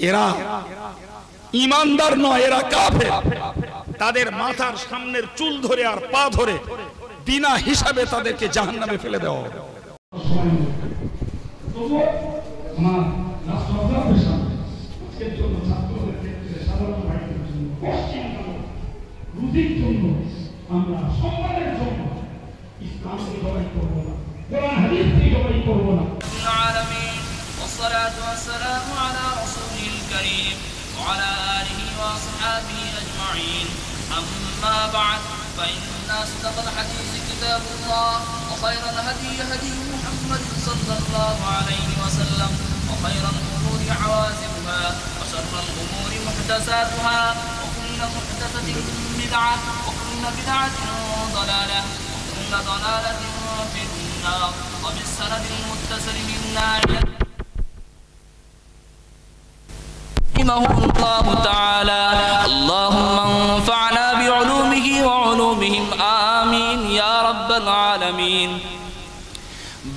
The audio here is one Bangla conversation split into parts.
এরা ঈমানদার নয়, এরা কাফের। তাদের মাথার সামনের চুল ধরে আর পা ধরে বিনা হিসাবে তাদেরকে জাহান্নামে ফেলে দেওয়া হবে। আমরা সম্মানের জন্য ইসলামকে জবাই করব না, কোরআন হাদিসকে জবাই করব না। العالمين والصلاة والسلام على رسوله الكريم وعلى آله وأصحابه أجمعين. أما بعد، فإن أصدق الحديث كتاب الله، وخير الهدي هدي محمد صلى الله عليه وسلم، وخير الأمور عوازمها، وشر الأمور محدثاتها، وكل محدثة بدعة، وكل بدعة ضلالة، وكل ضلالة في النار. وبالسند المتصل منا رحمه الله تعالى. اللهم انفعنا بعلومه وعلومهم آمين يا رب العالمين.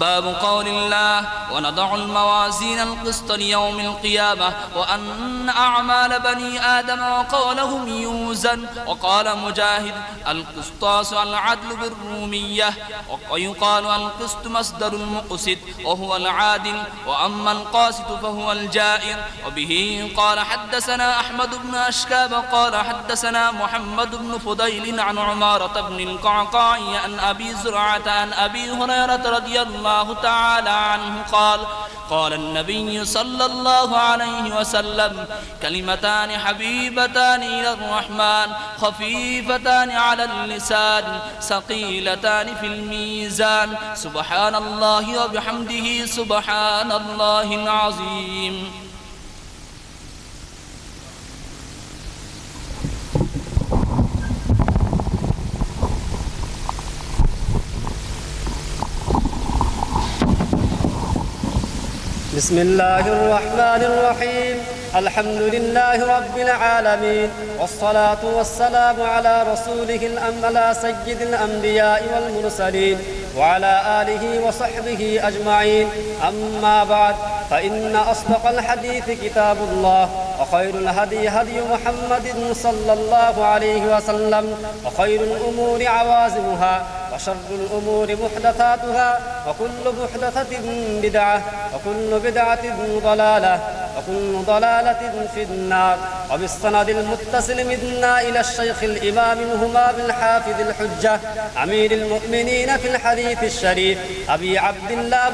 باب قول الله: ونضع الموازين القسط ليوم القيامة وأن أعمال بني آدم وقولهم يوزن. وقال مجاهد: القسطاس العدل بالرومية. ويقال القسط مصدر المقسط وهو العادل، وأما القاسط فهو الجائر. وبه قال حدثنا أحمد بن أشكاب قال حدثنا محمد بن فضيل عن عمارة بن القعقاع عن أبي زرعة عن أبي هريرة رضي الله تعالى عنه قال: قال النبي صلى الله عليه وسلم: كلمتان حبيبتان إلى الرحمن خفيفتان على اللسان ثقيلتان في الميزان، سبحان الله وبحمده سبحان الله العظيم. بسم الله الرحمن الرحيم. الحمد لله رب العالمين، والصلاة والسلام على رسوله على سيد الأنبياء والمرسلين وعلى آله وصحبه أجمعين. أما بعد، فإن أصدق الحديث كتاب الله، وخير الهدي هدي محمد صلى الله عليه وسلم، وخير الأمور عوازمها، وشر الأمور محدثاتها، وكل محدثة بدعة، وكل بدعة ضلالة، وكل ضلالة في النار. وبالسند المتصل منا إلى الشيخ الإمام الهمام الحافظ الحجة أمير المؤمنين في الحديث الشريف أبي عبد الله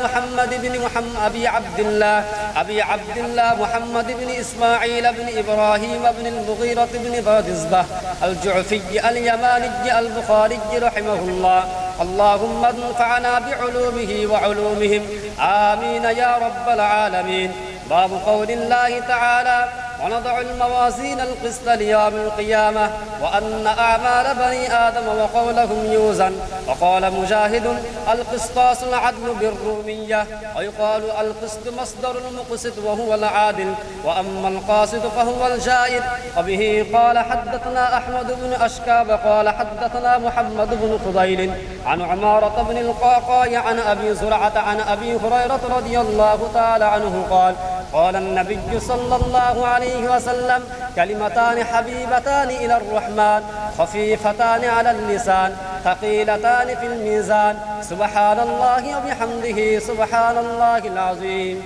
محمد بن إسماعيل بن إبراهيم بن المغيرة بن بردزبة الجعفي اليماني البخاري رحمه الله. اللهم انفعنا بعلومه وعلومهم آمين يا رب العالمين. باب قول الله تعالى: ونضع الموازين القسط ليوم القيامة وأن أعمال بني آدم وقولهم يوزن. وقال مجاهد: القسطاس العدل بالرومية. ويقال القسط مصدر المقسط وهو العادل، وأما القاسط فهو الجائر. وبه قال حدثنا أحمد بن أشكاب قال حدثنا محمد بن فضيل عن عمارة بن القعقاع عن أبي زرعة عن أبي هريرة رضي الله تعالى عنه قال: قال النبي صلى الله عليه وسلم: كلمتان حبيبتان إلى الرحمن خفيفتان على اللسان ثقيلتان في الميزان، سبحان الله وبحمده سبحان الله العظيم.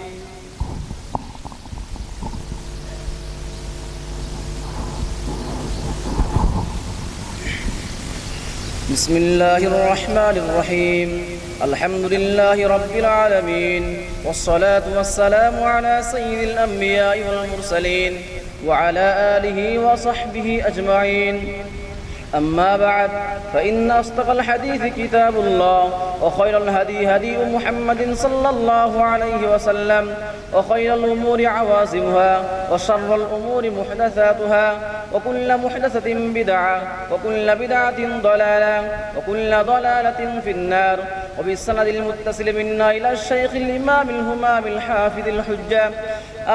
بسم الله الرحمن الرحيم. الحمد لله رب العالمين، والصلاة والسلام على سيد الأنبياء والمرسلين وعلى آله وصحبه أجمعين. أما بعد، فإن أصدق الحديث كتاب الله، وخير الهدي هدي محمد صلى الله عليه وسلم، وخير الأمور عوازمها، وشر الأمور محدثاتها، وكل محدثة بدعة، وكل بدعة ضلالة، وكل ضلالة في النار. وبالسند المتصل منا إلى الشيخ الإمام الهمام الحافظ الحجة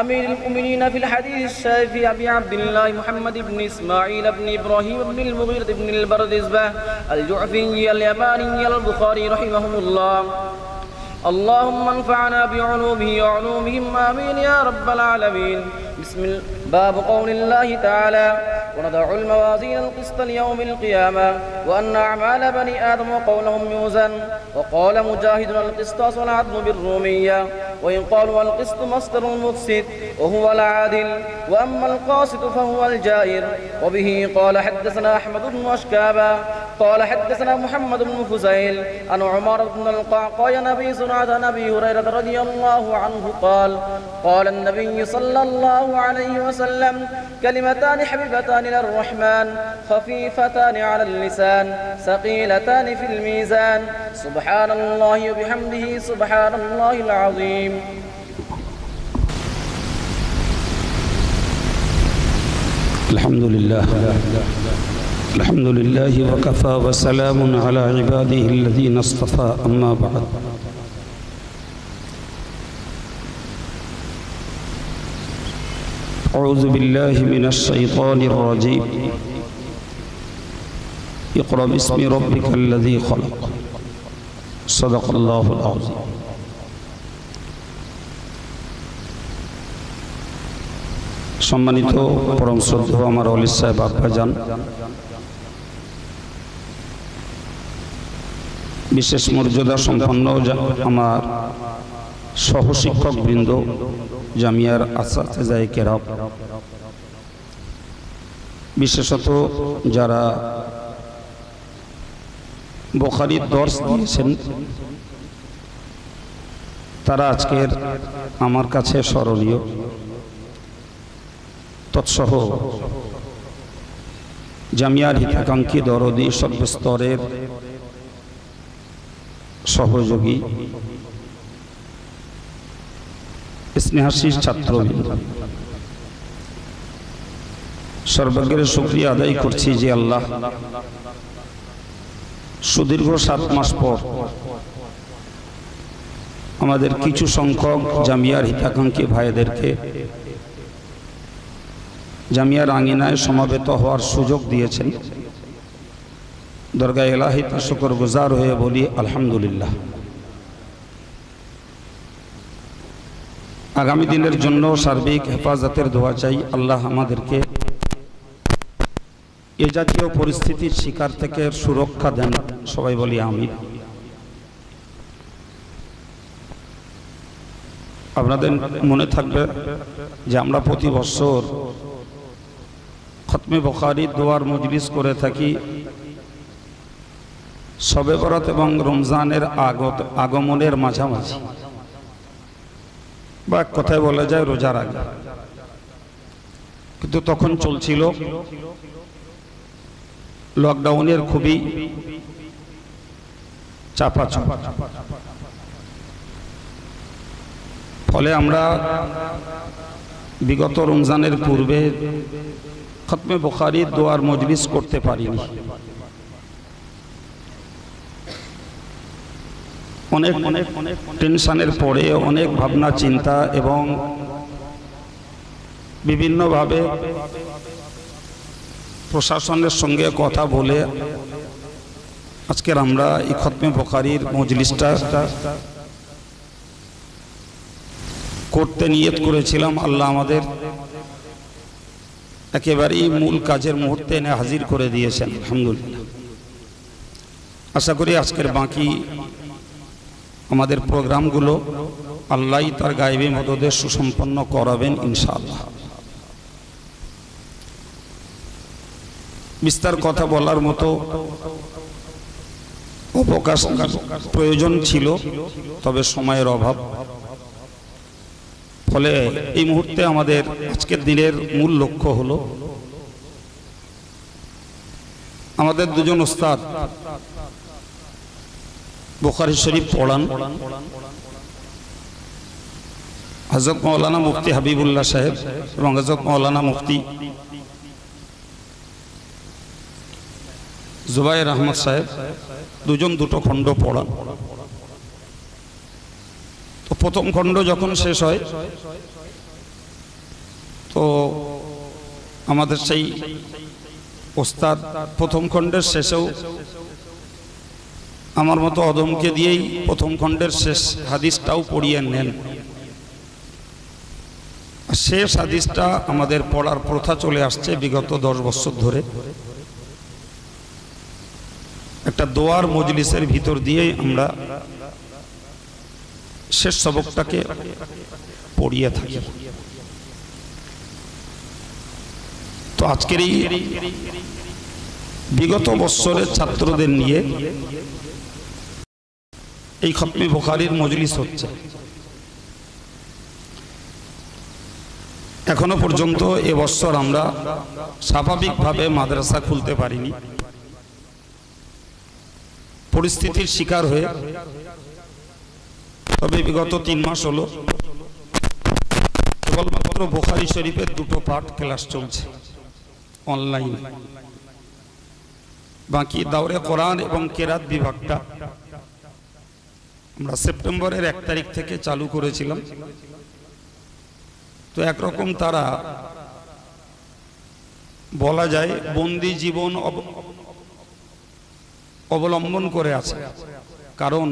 أمير المؤمنين في الحديث الشافعي أبي عبد الله محمد بن إسماعيل بن إبراهيم بن المغيرة بن البردزبة الجعفي اليماني البخاري رحمهم الله. اللهم انفعنا بعلومه وعلومهم آمين يا رب العالمين. باب قول الله تعالى ونضع الموازين القسط ليوم القيامة وأن أعمال بني آدم وقولهم يوزن. وقال مجاهد القسطاس والعدل بالرومية وإن قالوا القسط مصدر المفسد وهو العادل وأما القاسط فهو الجائر. وبه قال حدثنا أحمد بن أشكابا قال حدثنا محمد بن فزيل عن عمر بن القعقاع نبي سنعة نبي هريرة رضي الله عنه قال قال النبي صلى الله عليه وسلم كلمتان حبيبتان للرحمن خفيفتان على اللسان ثقيلتان في الميزان سبحان الله وبحمده سبحان الله العظيم. الحمد لله وكفى وسلام على عباده الذين اصطفى أما بعد. أعوذ بالله من الشيطان الرجيم. اقرأ باسم ربك الذي خلق صدق الله العظيم. সম্মানিত পরম শ্রদ্ধেয় আমার ওলি সাহেব আব্বাজান, বিশেষ মর্যাদা সম্পন্ন আমার সহশিক্ষক বৃন্দ, জামিয়ার আসাতিজায়ে কেরাম, বিশেষত যারা বুখারীর দর্স দিয়েছেন তারা আজকের আমার কাছে স্মরণীয়। তৎসহ জামিয়ার হিতাকাঙ্ক্ষী দরদি সর্বস্তরের সহযোগী স্নেহাশীষ ছাত্রবৃন্দ, সর্বাগ্রে শুকরিয়া আদায় করছি যে আল্লাহ সুদীর্ঘ 7 মাস পর আমাদের কিছু সংখ্যক জামিয়ার হিতাকাঙ্ক্ষী ভাইদেরকে জামিয়ার আঙিনায় সমাবেত হওয়ার সুযোগ দিয়েছেন। দরগাহ ইলাহি তার শুকরগুজার হয়ে বলি আলহামদুলিল্লাহ। আগামী দিনের জন্য সার্বিক হেফাজতের দোয়া চাই। আল্লাহ আমাদেরকে এ জাতীয় পরিস্থিতির শিকার থেকে সুরক্ষা দেন, সবাই বলি আমিন। আপনাদের মনে থাকবে যে আমরা প্রতি বছর খতমে বুখারীর দোয়ার মজলিস করে থাকি শবে বরাত এবং রমজানের আগমনের মাঝামাঝি, বা এক কথায় বলা যায় রোজার আগে। কিন্তু তখন চলছিল লকডাউনের খুবই চাপাচাপা, ফলে আমরা বিগত রমজানের পূর্বে খতমে বুখারীর দোয়ার মজলিস করতে পারিনি। অনেক টেনশনের পরে, অনেক ভাবনা চিন্তা এবং বিভিন্নভাবে প্রশাসনের সঙ্গে কথা বলে আজকের আমরা এই খতমে বুখারীর মজলিসটা করতে নিয়ত করেছিলাম। আল্লাহ আমাদের একেবারেই মূল কাজের মুহূর্তে এনে হাজির করে দিয়েছেন, আলহামদুলিল্লাহ। আশা করি আজকের বাকি আমাদের প্রোগ্রামগুলো আল্লাহই তার গায়েবী মদদে সুসম্পন্ন করাবেন ইনশাআল্লাহ। বিস্তার কথা বলার মতো অবকাশ প্রয়োজন ছিল, তবে সময়ের অভাব, ফলে এই মুহূর্তে আমাদের আজকের দিনের মূল লক্ষ্য হলো আমাদের দুজন ওস্তাদ বুখারী শরীফ পড়ান, হযরত মাওলানা মুফতি হাবিবুল্লাহ সাহেব এবং হযরত মাওলানা মুফতি জুবায়ের আহমদ সাহেব, দুজন দুটো খণ্ড পড়ান। তো প্রথম খণ্ড যখন শেষ হয় তো আমাদের সেই ওস্তাদ প্রথম খণ্ডের শেষেও আমার মতো অদমকে দিয়েই প্রথম খণ্ডের শেষ হাদিসটাও পড়িয়ে নেন। শেষ হাদিসটা আমাদের পড়ার প্রথা চলে আসছে বিগত 10 বছর ধরে। একটা দোয়ার মজলিসের ভিতর দিয়েই আমরা শেষ সবকটাকে পড়িয়ে থাকি। তো আজকের এই বিগত বছরের ছাত্রদের নিয়ে এই খতমে বুখারীর মজলিস হচ্ছে। এখনো পর্যন্ত এবছর আমরা স্বাভাবিকভাবে মাদ্রাসা খুলতে পারিনি, পরিস্থিতির শিকার হয়ে। তবে বিগত 3 মাস হলো কেবলমাত্র বুখারী শরীফের 2টো পাঠ ক্লাস চলছে অনলাইন। বাকি দাওরে কোরআন এবং কেরাত বিভাগটা আমরা সেপ্টেম্বরের 1 তারিখ থেকে চালু করেছিলাম। তো একরকম তারা বলা যায় বন্দি জীবন অবলম্বন করে আছে, কারণ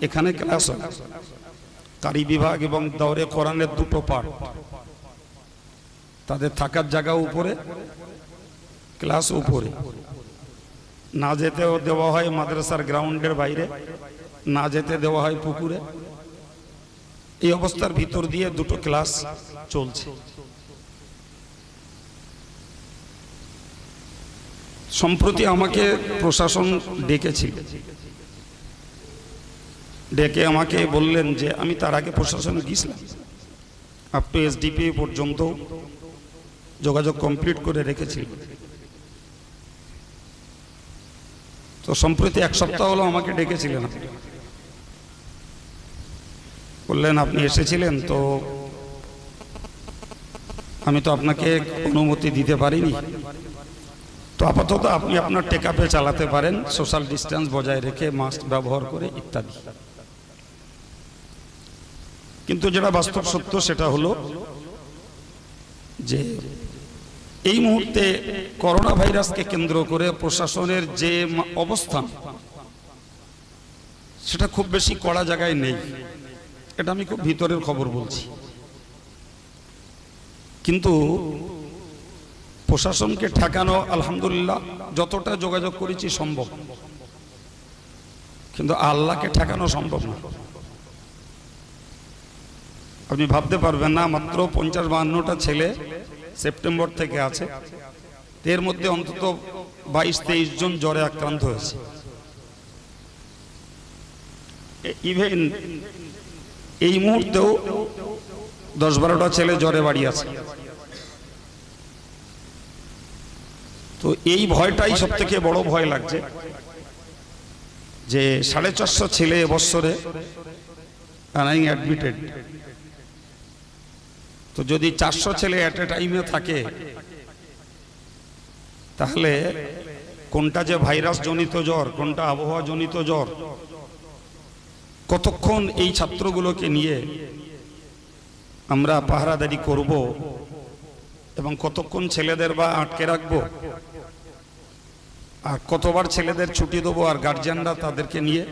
এখানে ক্লাস হয় কারি বিভাগ এবং দাওরে কোরআনের 2টো পাঠ, তাদের থাকার জায়গা উপরে, ক্লাস উপরে, না যেতেও দেওয়া হয় মাদ্রাসার গ্রাউন্ডের বাইরে, না যেতে দেওয়া হয় পুকুরে। এই অবস্থার ভিতর দিয়ে 2টো ক্লাস চলছে। সম্প্রতি আমাকে প্রশাসন ডেকেছিল, ডেকে আমাকে বললেন যে আমি তার আগে প্রশাসনে গিয়েছিলাম, আপ টু এসডিপি পর্যন্ত যোগাযোগ কমপ্লিট করে রেখেছিল। তো সম্প্রতি 1 সপ্তাহ হলো আমাকে ডেকেছিলেন, বললেন আপনি এসেছিলেন, তো আমি তো আপনাকে অনুমতি দিতে পারিনি, তো আপাতত আপনি আপনার টেকআপে চালাতে পারেন, সোশ্যাল ডিস্টেন্স বজায় রেখে, মাস্ক ব্যবহার করে ইত্যাদি। কিন্তু যেটা বাস্তব সত্য সেটা হলো যে এই মুহূর্তে করোনা ভাইরাসকে কেন্দ্র করে প্রশাসনের যে অবস্থান সেটা খুব বেশি কড়া জায়গায় নেই। এটা আমি খুব ভিতরের খবর বলছি। কিন্তু প্রশাসনকে ঠেকানো আলহামদুলিল্লাহ যতটা যোগাযোগ করেছি সম্ভব, কিন্তু আল্লাহকে ঠেকানো সম্ভব না। আপনি ভাবতে পারবেন না, মাত্র 50-52টা ছেলে সেপ্টেম্বর থেকে আছে, এর মধ্যে অন্তত 22-23 জন জ্বরে আক্রান্ত হয়েছে। ইভেন এই মুহূর্তেও 10-12টা ছেলে জ্বরে বাড়ি আছে। তো এই ভয়টাই সব থেকে বড় ভয় লাগছে যে 450 ছেলে এবছরে অ্যাডমিটেড। তো যদি 400 ছেলে এট এ টাইমে থাকে, তাহলে কোনটা যে ভাইরাস জনিত জ্বর, কোনটা আবহাওয়া জনিত জ্বর, কতক্ষণ এই ছাত্রগুলোকে নিয়ে আমরা পাহারাদারি করব এবং কতক্ষণ ছেলেদের বা আটকে রাখবো, আর কতবার ছেলেদের ছুটি দেবো, আর গার্জিয়ানরা তাদেরকে নিয়ে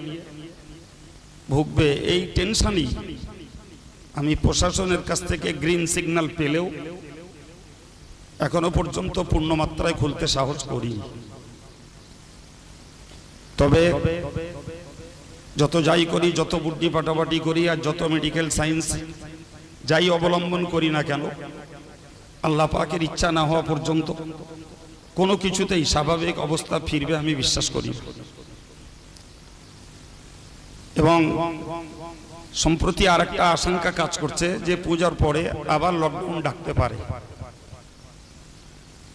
ভুগবে, এই টেনশনই আমি প্রশাসনের কাছ থেকে গ্রিন সিগন্যাল পেলেও এখনো পর্যন্ত পূর্ণ মাত্রায় খুলতে সাহস করি। তবে যত যাই করি, যত বুদ্ধি পাটাপাটি করি, আর যত মেডিকেল সায়েন্স যাই অবলম্বন করি না কেন, আল্লাহ পাকের ইচ্ছা না হওয়া পর্যন্ত কোনো কিছুতেই স্বাভাবিক অবস্থা ফিরবে আমি বিশ্বাস করি। এবং সম্প্রতি আর একটা আশঙ্কা কাজ করছে যে পূজার পরে আবার লকডাউন ডাকতে পারে,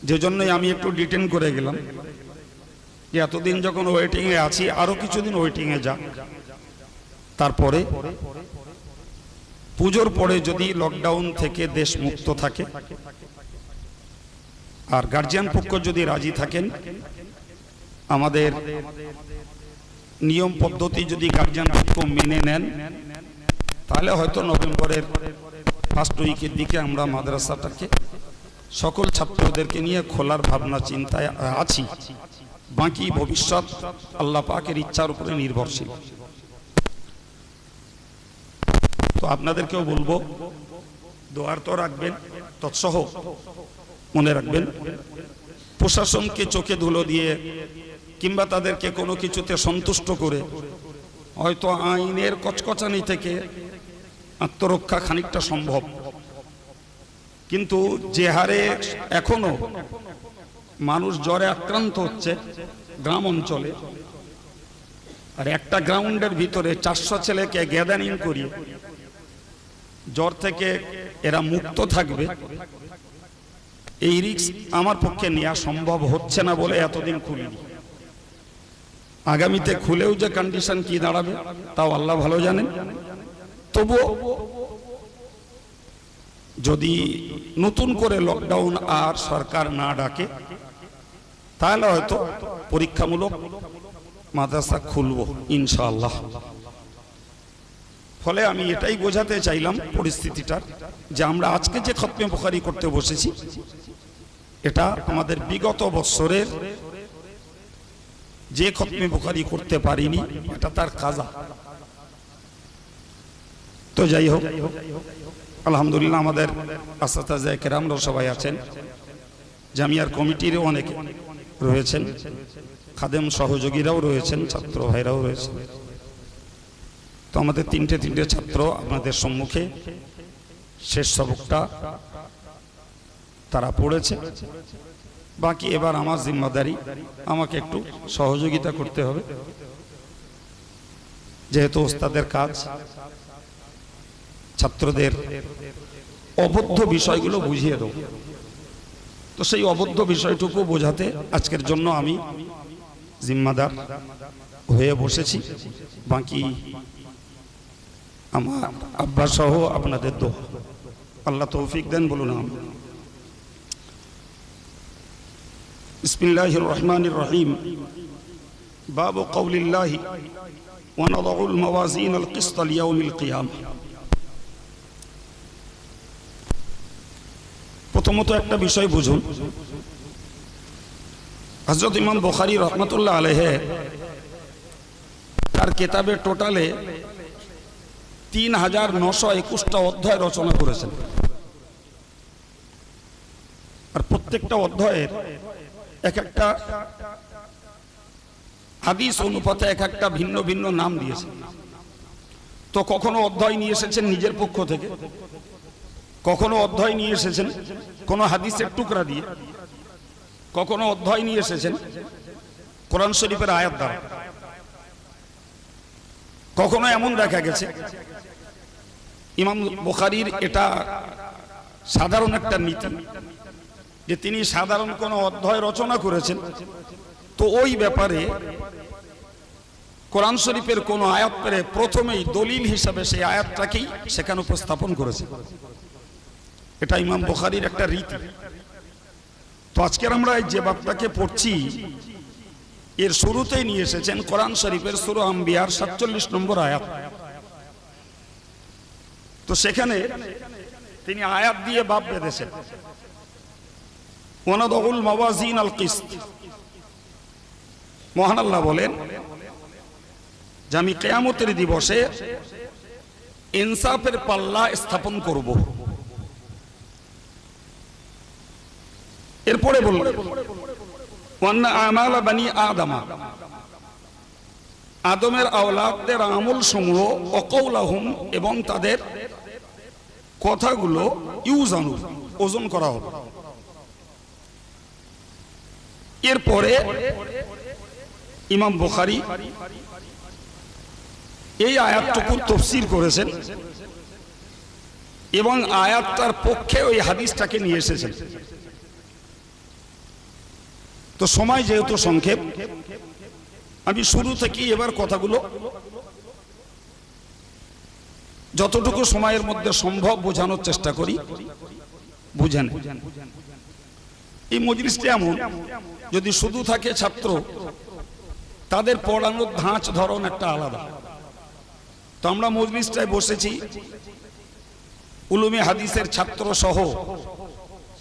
যে জন্যই আমি একটু ডিটেন করে গেলাম যে এতদিন যখন ওয়েটিংয়ে আছি আরো কিছুদিন ওয়েটিংয়ে যা, তারপরে পুজোর পরে যদি লকডাউন থেকে দেশ মুক্ত থাকে আর গার্জিয়ান পক্ষ যদি রাজি থাকেন, আমাদের নিয়ম পদ্ধতি যদি গার্জিয়ান পক্ষ মেনে নেন, তাহলে হয়তো নভেম্বরের ফার্স্ট উইকের দিকে আমরা মাদ্রাসাটাকে সকল ছাত্রদেরকে নিয়ে খোলার ভাবনা চিন্তায় আছি। বাকি ভবিষ্যৎ আল্লাহ পাকের ইচ্ছার উপরে নির্ভরশীল। তো আপনাদেরকেও বলবো দোয়ার তো রাখবেন, তৎসহ মনে রাখবেন প্রশাসনকে চোখে ধুলো দিয়ে কিংবা তাদেরকে কোনো কিছুতে সন্তুষ্ট করে হয়তো আইনের কচকচানি থেকে আত্মরক্ষা খানিকটা সম্ভব, কিন্তু যে হারে এখনো মানুষ জ্বরে আক্রান্ত হচ্ছে গ্রাম অঞ্চলে, আর একটা গ্রাউন্ডের ভিতরে 400 ছেলেকে গ্যাদারিং করিয়ে জ্বর থেকে এরা মুক্ত থাকবে, এই রিস্ক আমার পক্ষে নেওয়া সম্ভব হচ্ছে না বলে এতদিন খুলিনি। আগামীতে খুলেও যে কন্ডিশন কি দাঁড়াবে তাও আল্লাহ ভালো জানেন। তবুও যদি নতুন করে লকডাউন আর সরকার না ডাকে তাহলে হয়তো পরীক্ষামূলক মাদ্রাসা খুলব ইনশাআল্লাহ। ফলে আমি এটাই বোঝাতে চাইলাম পরিস্থিতিটা, যে আমরা আজকে যে খতমে বুখারী করতে বসেছি এটা আমাদের বিগত বছরের যে খতমে বুখারী করতে পারিনি এটা তার কাজা। তো যাই হোক, আলহামদুলিল্লাহ আমাদের আসাতাজে কেরামরা সবাই আছেন, জামিয়ার কমিটিরও অনেকে রয়েছেন, খাদেম সহযোগীরাও রয়েছেন, ছাত্র ভাইরাও রয়েছেন। তো আমাদের তিনটে ছাত্র আপনাদের সম্মুখে শেষ সবকটা তারা পড়েছে, বাকি এবার আমার জিম্মাদারি, আমাকে একটু সহযোগিতা করতে হবে, যেহেতু ওস্তাদের কাজ ছাত্রদের অবদ্ধ বিষয়গুলো বুঝিয়ে দেব। তো সেই অবদ্ধ বিষয়টুকু বোঝাতে আজকের জন্য আমি জিম্মাদার হয়ে বসেছি। বাকি আমার আব্বা সহ আপনাদের দোয়া, আল্লাহ তৌফিক দেন, বলুন আমিন। বিসমিল্লাহির রহমানির রহিম। বাবু কওলিল্লাহি ওয়া নাদাউল মাওয়াজিনাল কিসত লিয়াউমিল কিয়ামা। প্রথমত একটা বিষয় বুঝুন, হযরত ইমাম বুখারী রাহমাতুল্লাহ আলাইহি তার কিতাবে টোটালে 3921টা অধ্যায় রচনা করেছেন, আর প্রত্যেকটা অধ্যায়ের এক একটা হাদিস অনুপাতে এক একটা ভিন্ন ভিন্ন নাম দিয়েছেন। তো কখনো অধ্যায় নিয়ে এসেছেন নিজের পক্ষ থেকে, কখনো অধ্যায় নিয়ে এসেছেন কোনো হাদিসের টুকরা দিয়ে, কখনো অধ্যায় নিয়ে এসেছেন কোরআন শরীফের আয়াত দ্বারা। কখনো এমন দেখা গেছে ইমাম বুখারীর এটা সাধারণ একটা নীতি যে তিনি সাধারণ কোনো অধ্যায় রচনা করেছেন, তো ওই ব্যাপারে কোরআন শরীফের কোনো আয়াত পেরে প্রথমেই দলিল হিসাবে সেই আয়াতটাকেই সেখানে উপস্থাপন করেছে। এটা ইমাম বুখারীর একটা রীতি। তো আজকের আমরা যে বাবটাকে পড়ছি এর শুরুতেই নিয়ে এসেছেন কোরআন শরীফের সূরা আম্বিয়ার 47 নম্বর আয়াত। তো সেখানে তিনি আয়াত দিয়ে বাব বেঁধেছেন, ওয়া নাদাউল মাওয়াজিনাল কিসত। মহান আল্লাহ বলেন যে আমি কিয়ামতের দিবসে ইনসাফের পাল্লা স্থাপন করব। এরপরে বললেন ওয়ান্না আমালা বানি আদম, আদমের আওলাদদের আমল সমূহ অকৌলাহুম, এবং তাদের কথাগুলো ইউজানু, ওজন করা হবে। এরপরে ইমাম বুখারী এই আয়াতটুকুর তাফসীর করেছেন এবং আয়াতটার পক্ষে ওই হাদিসটাকে নিয়ে এসেছেন। তো সময় যেহেতু সংক্ষেপ, আমি শুরু থেকেই এবার কথাগুলো যতটুকু সময়ের মধ্যে সম্ভব বোঝানোর চেষ্টা করি, বুঝেন। এই মজলিসটা এমন, যদি শুধু থাকে ছাত্র, তাদের পড়ানোর ধাঁচ ধরন একটা আলাদা। তো আমরা মজলিসটায় বসেছি উলুমে হাদিসের ছাত্র সহ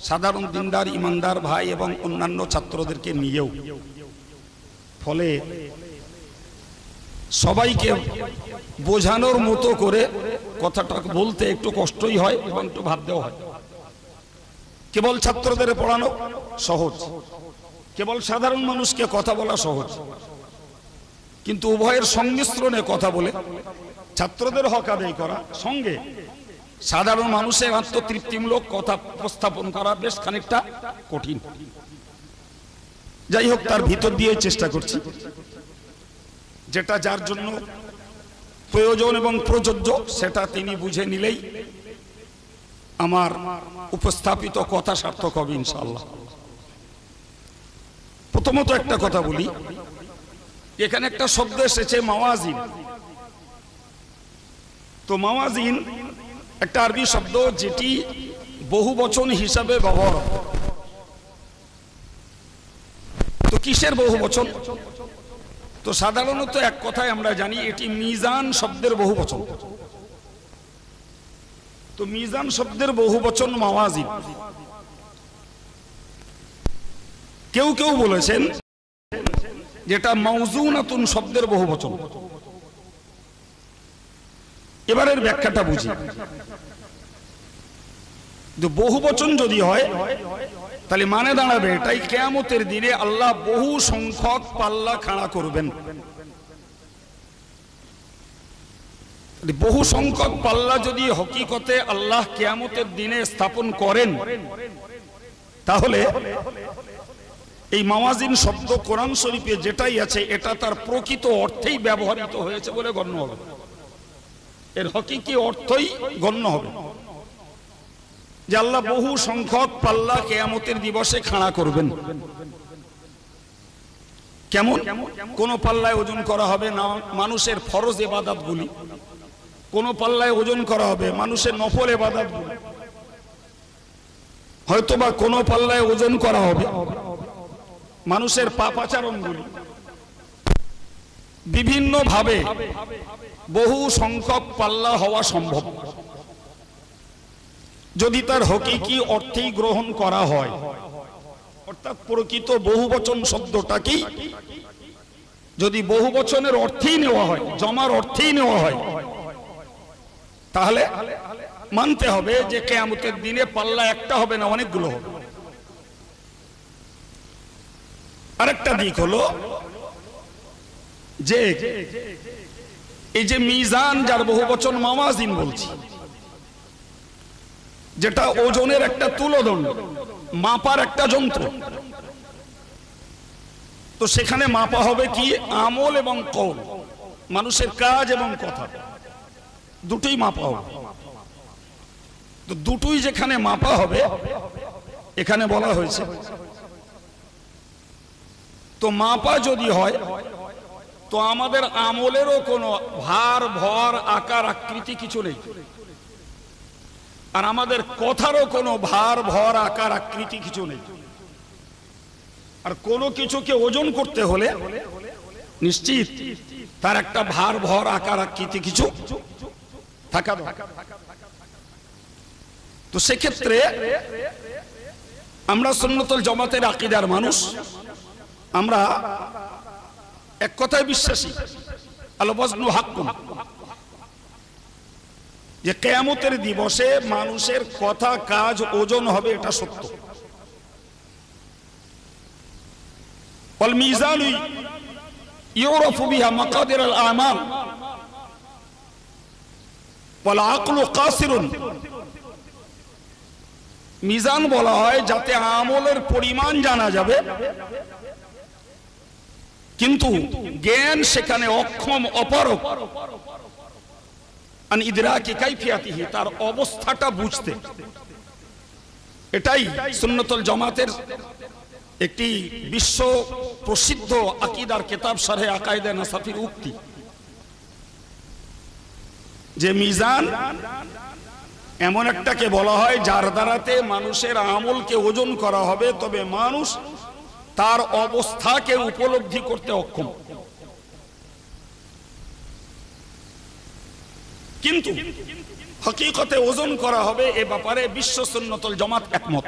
সাধারণ দিনদার ইমানদার ভাই এবং অন্যান্য ছাত্রদেরকে নিয়েও। ফলে সবাইকে বোঝানোর মতো করে কথাটা বলতে একটু কষ্টই হয় এবং একটু ভাবতেও হয়। কেবল ছাত্রদের পড়ানো সহজ, কেবল সাধারণ মানুষকে কথা বলা সহজ, কিন্তু উভয়ের সংমিশ্রণে কথা বলে ছাত্রদের হক আদায় করা সঙ্গে সাধারণ মানুষের আত্মতৃপ্তিমূলক কথা উপস্থাপন করা বেশ খানিকটা কঠিন। যাই হোক, তার ভিতর দিয়ে চেষ্টা করছি, যেটা যার জন্য প্রয়োজন এবং প্রযোজ্য সেটা তিনি বুঝে নিলেই আমার উপস্থাপিত কথা সার্থক হবে ইনশাআল্লাহ। প্রথমত একটা কথা বলি, এখানে একটা শব্দ এসেছে মাওয়াজিন। তো মাওয়াজিন একটা আরবি শব্দ যেটি বহুবচন হিসাবে ব্যবহার। তো কিসের বহুবচন? তো সাধারণত এক কথায় আমরা জানি এটি মিজান শব্দের বহুবচন। তো মিজান শব্দের বহুবচন মাওয়াজিন। কেউ কেউ বলেছেন যেটা মাউজুনাতুন শব্দের বহুবচন। এবারের ব্যাখ্যাটা বুঝি। বহুবচন যদি হয় তাহলে মানে দাঁড়াবে এটাই, কিয়ামতের দিনে আল্লাহ বহু সংখ্যক পাল্লা খাড়া করবেন। বহু সংখ্যক পাল্লা যদি হকিকতে আল্লাহ কিয়ামতের দিনে স্থাপন করেন, তাহলে এই মাওয়াজিন শব্দ কোরআন শরীফে যেটাই আছে এটা তার প্রকৃত অর্থেই ব্যবহৃত হয়েছে বলে গণ্য হবে, এর হকিকি অর্থই গণ্য হবে যে আল্লাহ বহু সংখ্যক পাল্লা কিয়ামতের দিবসে খাড়া করবেন। কেমন? কোন পাল্লায় ওজন করা হবে না মানুষের ফরজ ইবাদতগুলি, কোন পাল্লায় ওজন করা হবে মানুষের নফল ইবাদতগুলি, হয়তোবা কোন পাল্লায় ওজন করা হবে মানুষের পাপাচারণগুলি। বিভিন্ন ভাবে বহু সংখ্যক পাল্লা হওয়া সম্ভব যদি তার হকিকি অর্থেই গ্রহণ করা হয়, অর্থাৎ প্রকৃত বহুবচন শব্দটাকেই যদি বহুবচনের অর্থেই নেওয়া হয়, জমার অর্থেই নেওয়া হয়, তাহলে মানতে হবে যে কিয়ামতের দিনে পাল্লা একটা হবে না, অনেকগুলো হবে। আরেকটা দিক হলো যে এই যে মিজান যার বহুবচন মাওয়াজিন বলছি, যেটা ওজনের একটা তুলদণ্ড, মাপার একটা যন্ত্র। তো সেখানে মাপা হবে কি আমল এবং কওল, মানুষের কাজ এবং কথা, দুটোই মাপা হবে। তো দুটোই যেখানে মাপা হবে এখানে বলা হয়েছে, তো মাপা যদি হয় তো আমাদের আমলেরও কোনো ভার ভর আকার আকৃতি কিছু নেই, আর আমাদের কথারও কোনো ভার ভর আকার আকৃতি কিছু নেই। আর কোনো কিছুকে ওজন করতে হলে নিশ্চিত তার একটা ভার ভর আকার আকৃতি কিছু থাকা দরকার। তো সেক্ষেত্রে আমরা সুন্নতুল জামাতের আকীদার মানুষ, আমরা এক কথায় বিশ্বাসী, আল ওয়াজনু হাক্কুন, যে কিয়ামতের দিবসে মানুষের কথা কাজ ওজন হবে, এটা সত্য। ওয়াল মিজানু ইউরাফু বিহা মাকাদির আল আমাল ওয়াল আকলু কাসিরুন। মিজান বলা হয় যাতে আমলের পরিমাণ জানা যাবে, কিন্তু জ্ঞান সেখানে অক্ষম, অপারগ, আন ইদরাকি কাইফিয়াতিহি, তার অবস্থাটা বুঝতে। এটাই সুন্নতুল জামাতের একটি বিশ্ব প্রসিদ্ধ আকীদার কিতাব শারহে আকায়েদে নাসাফির উক্তি, যে মিজান এমন একটাকে বলা হয় যার দ্বারাতে মানুষের আমলকে ওজন করা হবে, তবে মানুষ তার অবস্থাকে উপলব্ধি করতে অক্ষম। কিন্তু হকিকতে ওজন করা হবে এ ব্যাপারে বিশ্ব সুন্নতুল জামাত একমত,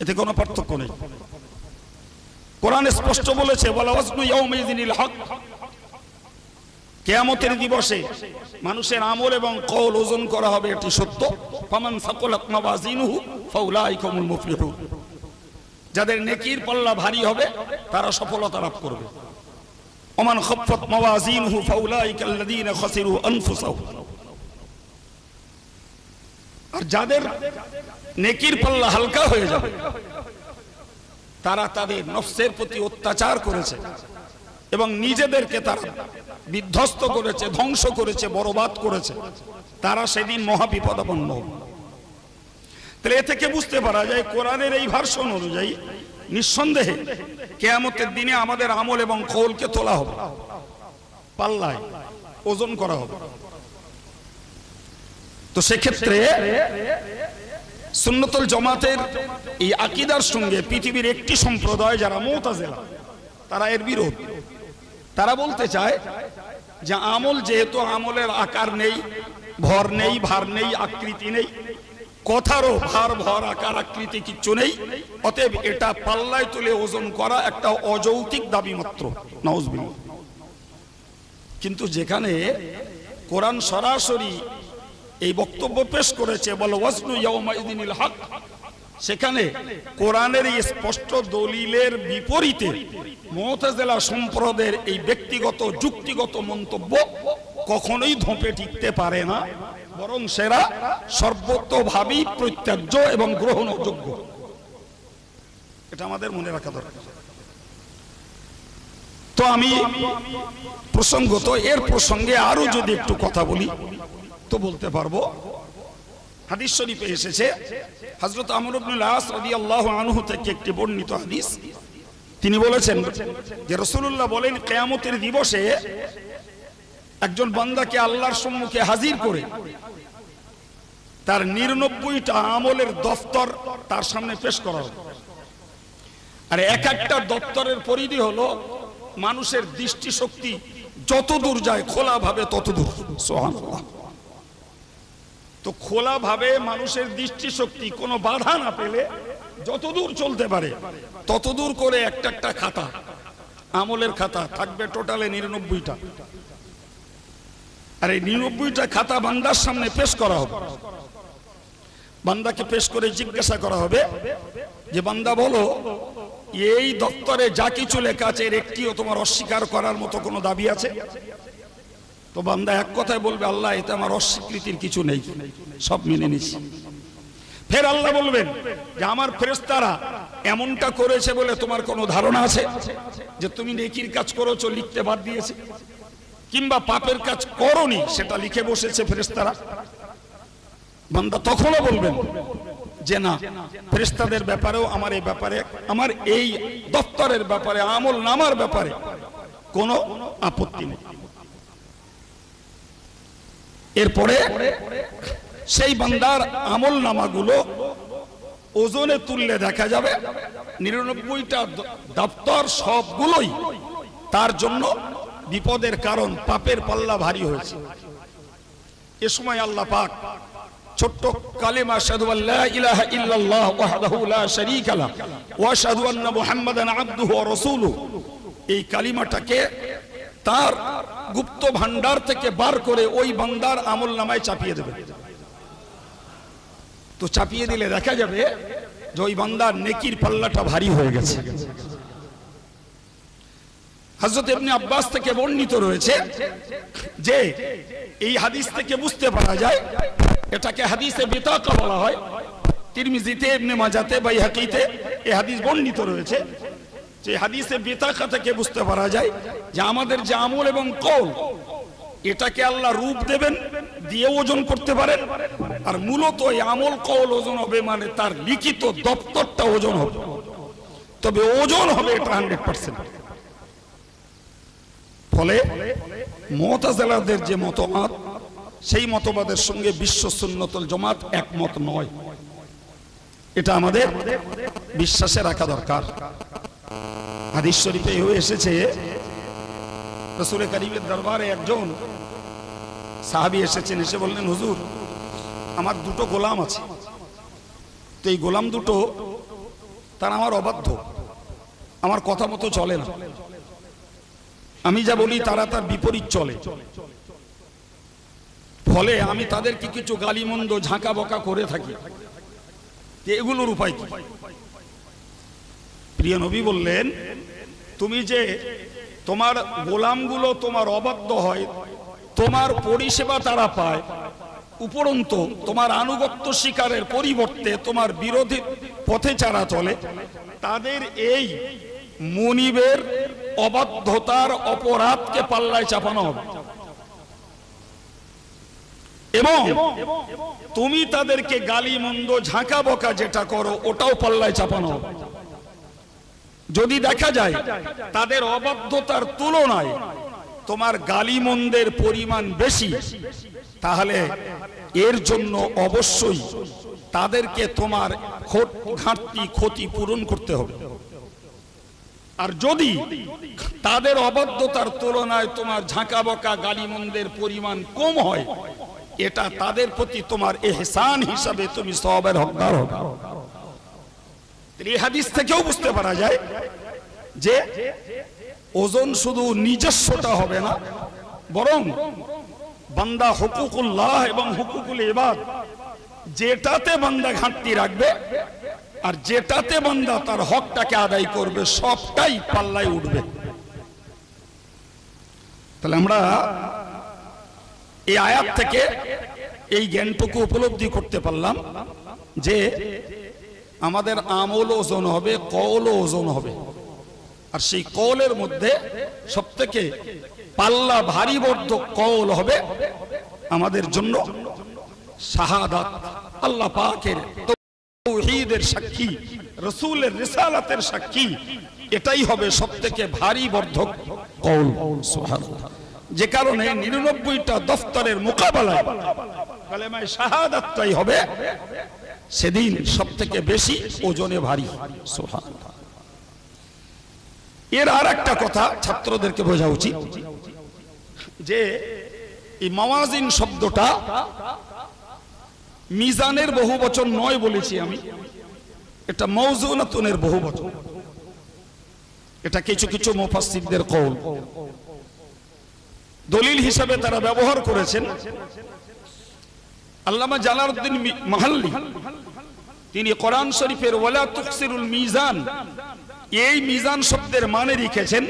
এতে কোনো পার্থক্য নেই। কোরআন স্পষ্ট বলেছে, ওয়ালা ওয়াজনু ইয়াউমাইযিনিল হক কিয়ামতের দিবসে মানুষের আমল এবং কওল ওজন করা হবে, এটি সত্য। ফামান সাকুলাত মাওয়াজিনুহু ফাউলাইকা হুমুল মুফলিহুন, যাদের নেকির পাল্লা ভারী হবে তারা সফলতা লাভ করবে। ওমান খাফফাত মাওয়াজিনুহু ফাউলাইকা আল্লাযীনা খাসিরু আনফুসাহুম, আর যাদের নেকির পাল্লা হালকা হয়ে যাবে তারা তাদের নফসের প্রতি অত্যাচার করেছে এবং নিজেদেরকে তারা বিধ্বস্ত করেছে, ধ্বংস করেছে, বরবাদ করেছে, তারা সেদিন মহাবিপদাপন্ন হবে। তাহলে এ থেকে বুঝতে পারা যায় কোরআনের এই ভার্সন অনুযায়ী নিঃসন্দেহে কিয়ামতের দিনে আমাদের আমল এবং কওলকে তোলা হবে, পাল্লায় ওজন করা হবে। তো সেক্ষেত্রে সুন্নতুল জামাতের এই আকীদার সঙ্গে পৃথিবীর একটি সম্প্রদায় যারা মুতাজিলা, তারা এর বিরোধ। তারা বলতে চায় যে আমল যেহেতু আমলের আকার নেই, ভর নেই, ভার নেই, আকৃতি নেই, কথারও ভার ভর আকার আকৃতি কিচ্ছু নেই, অতএব এটা পাল্লায় তুলে ওজন করা একটা অযৌক্তিক দাবি মাত্র। নাউজুবিল্লাহ। কিন্তু যেখানে কোরআন সরাসরি এই বক্তব্য পেশ করেছে, বল ওয়াজনু ইয়াউমাইযিনিল হক, সেখানে কোরআনের এই স্পষ্ট দলিলের বিপরীতে মুতাজিলা সম্প্রদায়ের এই ব্যক্তিগত যুক্তিগত মন্তব্য কখনোই ধোঁপে টিকতে পারে না, বরং সেরা সর্বতোভাবেই প্রত্যাজ্য এবং গ্রহণযোগ্য। এটা আমাদের মনে রাখা দরকার। তো আমি প্রসঙ্গত এর প্রসঙ্গে আরো যদি একটু কথা বলি তো বলতে পারবো। হাদিস শরীফে এসেছে, হযরত আমর ইবনুল আস রাদিয়াল্লাহু আনহু থেকে একটি বর্ণিত হাদিস, তিনি বলেছেন যে রাসূলুল্লাহ বলেন, কিয়ামতের দিবসে একজন বান্দাকে আল্লাহর সম্মুখে হাজির করে তার 99টা আমলের দফতর তার সামনে পেশ করা হবে। আর এক একটা দপ্তরের পরিধি হলো মানুষের দৃষ্টিশক্তি যত দূর যায় খোলা ভাবে তত দূর। সুবহানাল্লাহ। তো খোলা ভাবে মানুষের দৃষ্টিশক্তি কোনো বাধা না পেলে যত দূর চলতে পারে তত দূর করে একটা একটা খাতা, আমলের খাতা থাকবে টোটালে 99টা। আর এই 99টা খাতা বান্দার সামনে পেশ করা হবে। বান্দাকে পেশ করে জিজ্ঞাসা করা হবে যে বান্দা বলো, এই দপ্তরে যা কিছু লেখা আছে এর একটিও তোমার অস্বীকার করার মতো কোনো দাবি আছে? তো বান্দা এক কথায় বলবে, আল্লাহ এতে আমার অস্বীকৃতির কিছু নেই, সব মেনে নিছি। ফের আল্লাহ বলবেন যে আমার ফেরেশতারা এমনটা করেছে বলে তোমার কোনো ধারণা আছে যে তুমি নেকির কাজ করেছো লিখতে বাদ দিয়েছে, কিংবা পাপের কাজ করোনি সেটা লিখে বসেছে ফেরেশতারা? বান্দা তখনও বলবেন যে না, ফেরেশতাদের ব্যাপারেও আমার এই ব্যাপারে, আমার এই দপ্তরের ব্যাপারে, আমল নামার ব্যাপারে কোনো আপত্তি নেই। এরপরে সেই বান্দার আমল নামাগুলো ওজনে তুললে দেখা যাবে 99টা দপ্তর সবগুলোই তার জন্য বিপদের কারণ, পাপের পাল্লা ভারী হয়েছে। এ সময় আল্লাহ পাক ছোট্ট কালেমা আশহাদু আল্লা ইলাহা ইল্লাল্লাহ ওয়াহদাহু লা শারীকা লাহু ওয়া আশহাদু আন্না মুহাম্মাদান আবদুহু ওয়া রাসূলুহু, এই কালিমাটাকে তার গুপ্ত ভান্ডার থেকে বার করে ওই বান্দার আমল নামায় চাপিয়ে দেবে। তো চাপিয়ে দিলে দেখা যাবে যে ওই বান্দার নেকির পাল্লাটা ভারী হয়ে গেছে। হযরত ইবনে আব্বাস থেকে বর্ণিত রয়েছে যে এই হাদিস থেকে বুঝতে পারা যায়, এটাকে হাদিসে বিতাকা বলা হয়। তিরমিজিতে, ইবনে মাজাতে, বাইহাকিতে এই হাদিস বর্ণিত রয়েছে। যে হাদিসে বিতাকা থেকে বুঝতে পারা যায় যে আমাদের যে আমল এবং কওল, এটাকে আল্লাহ রূপ দেবেন, দিয়ে ওজন করতে পারেন। আর মূলত এই আমল কওল ওজন হবে মানে তার লিখিত দপ্তরটা ওজন হবে, তবে ওজন হবে এটা 100%। ফলে মুতাজিলাদের যে মতবাদ, সেই মতবাদের সঙ্গে বিশ্ব সুন্নতুল জামাত একমত নয়। এটা আমাদের বিশ্বাসে রাখা দরকার। হাদিস শরীফে এসেছে, রাসূল কারীমের দরবারে একজন সাহাবী এসেছেন, এসে বললেন, হুজুর আমার দুটো গোলাম আছে, তো এই গোলাম দুটো তারা আমার অবাধ্য, আমার কথা মতো চলে না, আমি যা বলি তারা তার বিপরীত চলে, ফলে আমি তাদেরকে কিছু গালিমন্দ ঝাঁকা বকা করে থাকি। এগুলোর উপায় কি? প্রিয় নবী বললেন, তুমি যে তোমার গোলামগুলো তোমার অবাধ্য হয়, তোমার পরিষেবা তারা পায়, উপরন্তু তোমার আনুগত্য স্বীকারের পরিবর্তে তোমার বিরোধী পথে যারা চলে, তাদের এই মুনিবের অবাধ্যতার অপরাধকে পাল্লায় চাপানো হবে এবং তুমি তাদেরকে গালি মন্দ ঝাঁকা বকা যেটা করো ওটাও পাল্লায় চাপানো হবে। যদি দেখা যায় তাদের অবাধ্যতার তুলনায় তোমার গালি মন্দের পরিমাণ বেশি, তাহলে এর জন্য অবশ্যই তাদেরকে তোমার ঘাটতি ক্ষতি পূরণ করতে হবে। আর যদি তাদের অবাধ্যতার তুলনায় তোমার ঝাঁকা বকা গালি মন্দের পরিমাণ কম হয়, এটা তাদের প্রতি তোমার ইহসান হিসাবে তুমি সওয়াবের হকদার হবে। এই হাদিস থেকেও বুঝতে পারা যায় যে ওজন শুধু নিজস্বটা হবে না, বরং বান্দা হুকুকুল্লাহ এবং হুকুকুল ইবাদ যেটাতে বান্দা ঘাটতি রাখবে আর যেটাতে বান্দা তার হকটাকে আদায় করবে, সবটাই পাল্লায় উঠবে। তাহলে আমরা এই আয়াত থেকে এই জ্ঞানটুকু উপলব্ধি করতে পারলাম যে আমাদের আমল ওজন হবে, কওল ওজন হবে। আর সেই কওলের মধ্যে সবথেকে পাল্লা ভারী বর্ধক কওল হবে আমাদের জন্য শাহাদাত, আল্লাহ পাকের তাওহীদের সাক্ষী, রাসূলের রিসালাতের সাক্ষী, এটাই হবে সবথেকে ভারী বর্ধক কওল। সুবহানাল্লাহ। যে কারণে 99টা দফতরের মোকাবেলায় কালেমায়ে শাহাদাতটাই হবে সেদিন সবথেকে বেশি ওজনে ভারী। সুবহানাল্লাহ। এর আর একটা কথা ছাত্রদেরকে বোঝা উচিত যে এই মাওয়াজিন শব্দটা মিজানের বহুবচন নয় বলেছি আমি, এটা মাওজুনাতুনের বহুবচন। এটা কিছু কিছু মুফাসসিরদের কওল, দলিল হিসাবে তারা ব্যবহার করেছেন। আল্লামা জালালউদ্দিন মাহাল্লি তিনি কোরআন শরীফের ওয়ালা তুকসিরুল মিজান, এই মিজান শব্দের মানে লিখেছেন,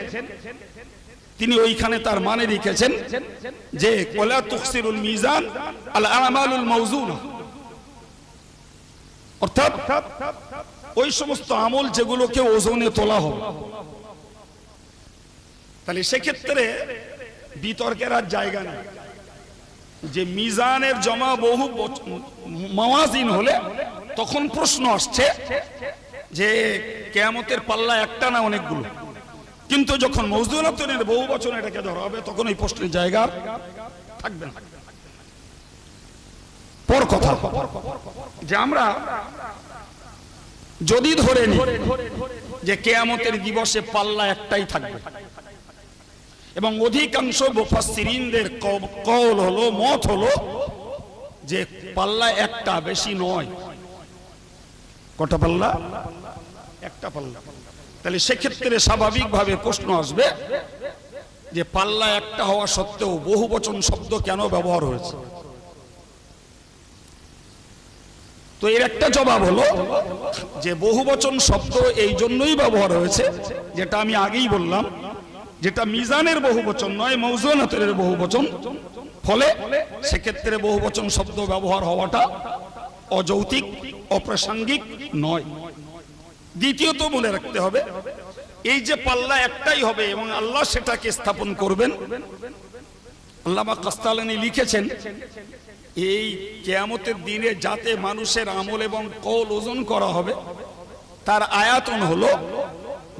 তিনি ওইখানে তার মানে লিখেছেন যে ওয়ালা তুকসিরুল মিজান আল আমালুল মাওজুনা, অর্থাৎ ওই সমস্ত আমল যেগুলোকে ওজনে তোলা হবে। তাহলে সেক্ষেত্রে বিতর্কের আর জায়গা নেই যে মিজানের জমা বহু মাওয়াজিন হলে তখন প্রশ্ন আসছে যে কিয়ামতের পাল্লা একটা না অনেকগুলো, কিন্তু যখন মাওজুনাতুনের বহু বচন এটাকে ধরা হবে তখন এই প্রশ্নের জায়গা থাকবে না। পর কথা যে আমরা যদি ধরে নিই যে কিয়ামতের দিবসে পাল্লা একটাই থাকবে এবং অধিকাংশ মুফাসসিরিনদের কওল হলো, মত হলো যে পাল্লা একটা, বেশি নয়। কটা পাল্লা? একটা পাল্লা। তাহলে সেক্ষেত্রে স্বাভাবিকভাবে প্রশ্ন আসবে যে পাল্লা একটা হওয়া সত্ত্বেও বহুবচন শব্দ কেন ব্যবহার হয়েছে? তো এর একটা জবাব হলো যে বহুবচন শব্দ এই জন্যই ব্যবহার হয়েছে, যেটা আমি আগেই বললাম, যেটা মিজানের বহুবচন নয়, মাওজুনাতের বহুবচন, ফলে সেক্ষেত্রে বহুবচন শব্দ ব্যবহার হওয়াটা অযৌক্তিক, অপ্রাসঙ্গিক নয়। দ্বিতীয়ত মনে রাখতে হবে এই যে পাল্লা একটাই হবে এবং আল্লাহ সেটাকে স্থাপন করবেন। আল্লামা কাস্তালানী লিখেছেন এই কিয়ামতের দিনে যাতে মানুষের আমল এবং কওল ওজন করা হবে তার আয়াতন হলো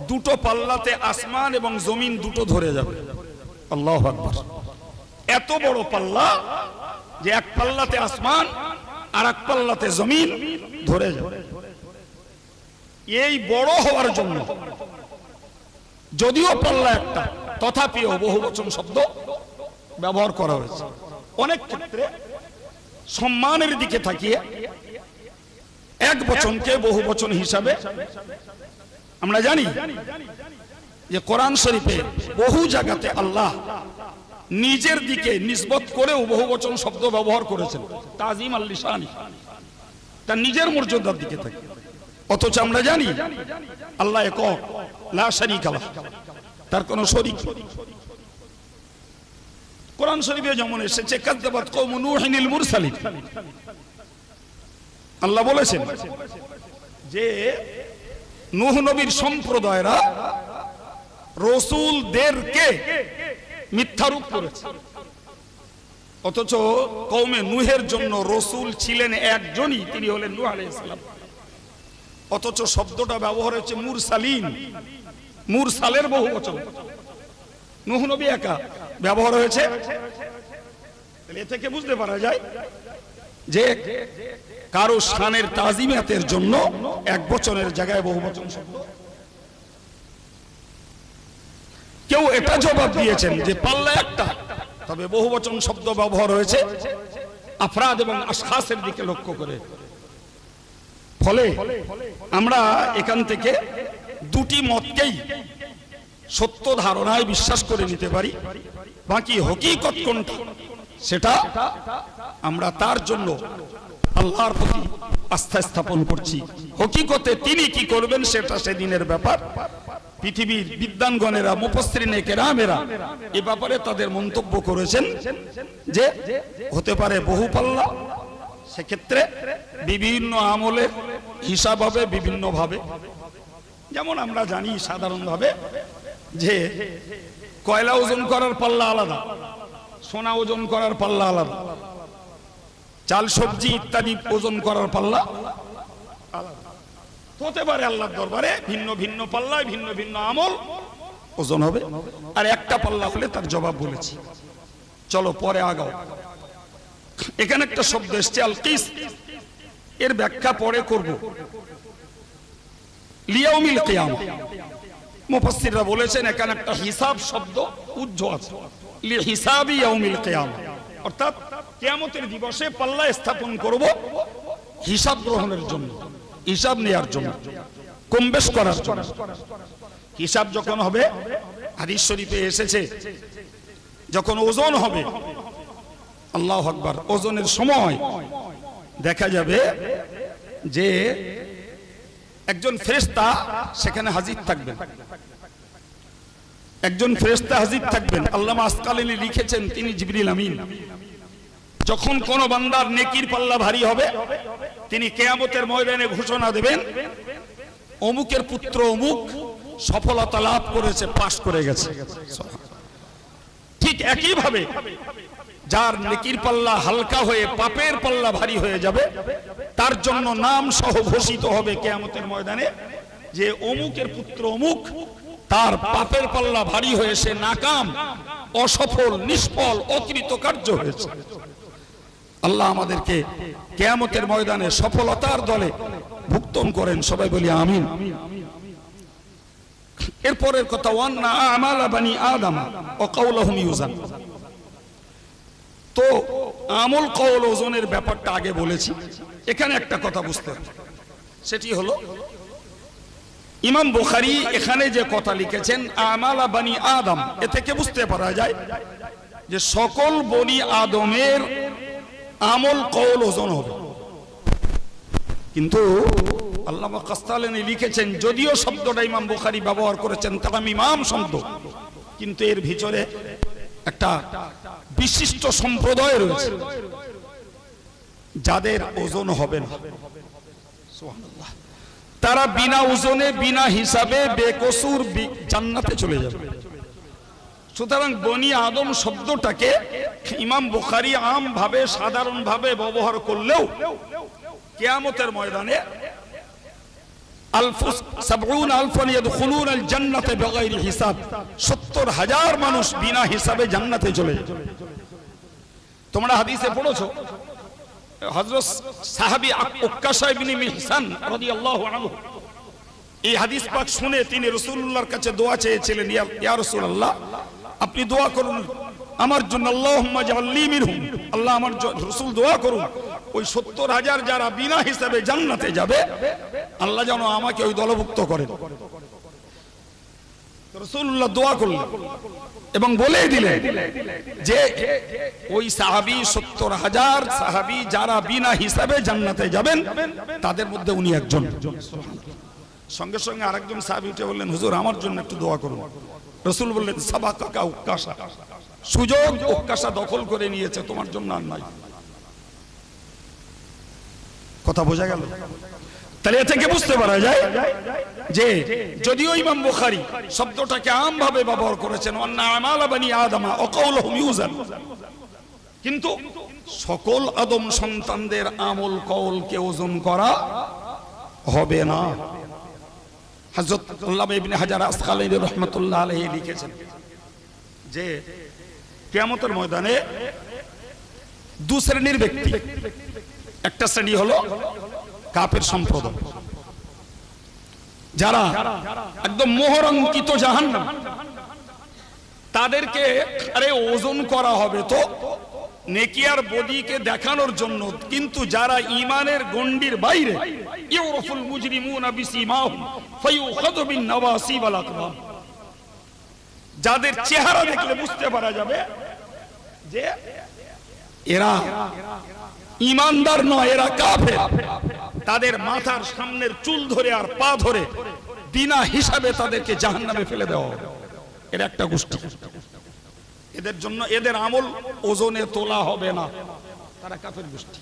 দুটো পাল্লাতে আসমান এবং জমিন দুটো ধরে যাবে। আল্লাহু আকবার। এত বড় পাল্লা যে এক পাল্লাতে আসমান আর এক পাল্লাতে জমিন ধরে যাবে। এই বড় হওয়ার জন্য যদিও পাল্লা একটা, তথাপিও বহুবচন শব্দ ব্যবহার করা হয়েছে। অনেক ক্ষেত্রে সম্মানের দিকে তাকিয়ে এক বচনকে বহুবচন হিসাবে আমরা জানি যে কোরআন শরীফে বহু জায়গাতে আল্লাহ নিজের দিকে নিসবত করেও বহুবচন শব্দ ব্যবহার করেছেন, তাজিম আল লিসানি, তার নিজের মর্যাদার দিকে থাকে। অথচ আমরা জানি আল্লাহ একক, লা শারীকা লাহু, তার কোনো শরীক। কোরআন শরীফে যেমন এসেছে কাযযাবাত কওমু নূহিনিল মুরসালিন, আল্লাহ বলেছেন যে নূহ নবীর সম্প্রদায়রা রাসূলদেরকে মিথ্যারূপ করেছে। অথচ কওমে নূহের জন্য রাসূল ছিলেন একজনই, তিনি হলেন নূহ আলাইহিস সালাম। অথচ শব্দটা ব্যবহার হচ্ছে মুরসালিন, মুরসালের বহুবচন, নূহ নবী একা ব্যবহার হয়েছে। এ থেকে বুঝতে পারা যায় যে কারো শানের তাজিমাতের জন্য এক বচনের জায়গায় বহুবচন শব্দ। কেউ এটা জবাব দিয়েছেন যে পাল্লা একটা, তবে বহুবচন শব্দ ব্যবহার হয়েছে আফরাদ এবং আশখাসের দিকে লক্ষ্য করে। ফলে আমরা এখান থেকে দুটি মতকেই সত্য ধারণায় বিশ্বাস করে নিতে পারি, বাকি হকিকত কোনটা সেটা আমরা তার জন্য আল্লাহর প্রতি আস্থা স্থাপন করছি। হকিকতে তিনি কি করবেন সেটা সেদিনের ব্যাপার। পৃথিবীর বিদ্বানগণেরা, মুফাসসিরিনে কেরামেরা এ ব্যাপারে তাদের মন্তব্য করেছেন যে হতে পারে বহু পাল্লা, সেক্ষেত্রে বিভিন্ন আমলের হিসাব হবে বিভিন্ন ভাবে। যেমন আমরা জানি সাধারণভাবে যে কয়লা ওজন করার পাল্লা আলাদা, সোনা ওজন করার পাল্লা আলাদা, চাল সবজি ইত্যাদি ওজন করার পাল্লা আলাদা। হতে পারে আল্লাহর দরবারে ভিন্ন ভিন্ন পাল্লায় ভিন্ন ভিন্ন আমল ওজন হবে, আর একটা পাল্লা হলে তার জবাব বলেছি। চলো পরে আগাও। এখানে একটা শব্দ এসছে আল কিস, এর ব্যাখ্যা পরে করব। লিয়াউমিল কিয়ামা, মুফাসসিররা বলেছেন এখানে একটা হিসাব শব্দ উজ্জ্ব আছে, লি হিসাবি ইয়াউমিল কিয়ামা, অর্থাৎ কিয়ামতের দিবসে পাল্লা স্থাপন করব হিসাব গ্রহণের জন্য, হিসাব নেয়ার জন্য, কম বেশ করার জন্য। হিসাব যখন হবে, হাদিস শরীফে এসেছে যখন ওজন হবে, আল্লাহু আকবার, ওজনের সময় দেখা যাবে যে একজন ফেরেশতা সেখানে হাজির থাকবেন, একজন ফেরেশতা হাজির থাকবেন। আল্লামা আসকালানী লিখেছেন তিনি জিবরিল আমিন। যখন কোন বান্দার নেকির পাল্লা ভারী হবে, তিনি কিয়ামতের ময়দানে ঘোষণা দেবেন অমুকের পুত্র অমুক সফলতা লাভ করেছে, পাশ করে গেছে। ঠিক একই ভাবে যার নেকির পাল্লা হালকা হয়ে পাপের পাল্লা ভারী হয়ে যাবে, তার জন্য নাম সহ ঘোষিত হবে কিয়ামতের ময়দানে যে অমুকের পুত্র অমুক, তার পাপের পাল্লা ভারী হয়ে সে নাকাম, অসফল, নিষ্ফল, অকৃতকার্য হয়েছে। আল্লাহ আমাদেরকে কিয়ামতের ময়দানে সফলতার দলে ভুক্তন করেন, সবাই বলি আমিন। এরপরের কথা, ওয়ান্না আমালা বানি আদম ওয়া কাওলুহুম ইউজান। তো আমল কওল ওজনের ব্যাপারটা আগে বলেছি। এখানে একটা কথা বুঝতে হবে, সেটি হলো ইমাম বুখারী এখানে যে কথা লিখেছেন আমালা বানি আদম, এ থেকে বুঝতে পারা যায় যে সকল বনি আদমের আমল কওল ওজন হবে। কিন্তু আল্লামা কাসতালানী লিখেছেন যদিও শব্দটা ইমাম বুখারী ব্যবহার করেছেন তামিমাম শব্দ, কিন্তু এর ভিতরে একটা বিশিষ্ট সম্প্রদায় রয়েছে যাদের ওজন হবে না। সুবহানাল্লাহ, তারা বিনা ওজনে বিনা হিসাবে বেকসুর জান্নাতে চলে যাবে। সুতরাং বনি আদম শব্দটাকে ইমাম বুখারী আম ভাবে সাধারণ ভাবে ব্যবহার করলেও কিয়ামতের ময়দানে 70,000 মানুষ বিনা হিসাবে জান্নাতে চলে যাবে। তোমরা হাদিসে পড়েছো হযরত সাহাবী উক্কাশা ইবনে মিহসান রাদিয়াল্লাহু আনহু এই হাদিস পাক শুনে তিনি রাসূলুল্লাহর কাছে দোয়া চেয়েছিলেন, ইয়া রাসূলুল্লাহ আপনি দোয়া করুন আমার জন্য, আল্লাহুম্মা জাআলনি মিনহুম, আল্লাহ আমার রাসূল দোয়া করুন ওই 70,000 যারা বিনা হিসাবে জান্নাতে যাবে, আল্লাহ যেন আমাকে ওই দলভুক্ত করেন। রাসূলুল্লাহ দোয়া করলেন এবং বলে দিলেন যে ওই সাহাবী 70,000 সাহাবী যারা বিনা হিসাবে জান্নাতে যাবেন তাদের মধ্যে উনি একজন। সঙ্গে সঙ্গে আরেকজন সাহাবী উঠে বললেন, হুজুর আমার জন্য একটু দোয়া করুন। রাসূল বললেন, সাবাকাকা উক্কাশা, সুযোগ উক্কাশা দখল করে নিয়েছে, তোমার জন্য আর নাই। কথা বোঝা গেল? তাহলে এ থেকে বুঝতে পারা যায় যে যদিও ইমাম বুখারী শব্দটাকে আমভাবে ব্যবহার করেছেন, ওয়ান্না আমালা বানি আদমা ওয়া কাউলুহুম ইউজান, কিন্তু সকল আদম সন্তানদের আমল কওলকে ওজন করা হবে না। হযরত আল্লামা ইবনে হাজার আসকালানী রাহমাতুল্লাহ আলাইহি লিখেছেন যে কিয়ামতের ময়দানে দু শ্রেণীর ব্যক্তি, একটা শ্রেণী হলো কাফের সম্প্রদায়, যারা একদম মোহরাঙ্কিত জাহান্নাম, তাদেরকে আরে ওজন করা হবে তো নেকি আর বদিকে দেখানোর জন্য, কিন্তু যারা ঈমানের গণ্ডির বাইরে, ইউরাফুল মুজরিমুনা বিসিমাহুম ফায়ুখাযু বিন নওয়াসি ওয়াল আকরাম, যাদের চেহারা দেখলে বুঝতে পারা যাবে যে এরা ঈমানদার নয়, এরা কাফের, তাদের মাথার সামনের চুল ধরে আর পা ধরে বিনা হিসাবে তাদেরকে জাহান্নামে ফেলে দেওয়া হবে। এর একটা গোষ্ঠী, এদের জন্য এদের আমল ওজনে তোলা হবে না, তারা কাফের গোষ্ঠী।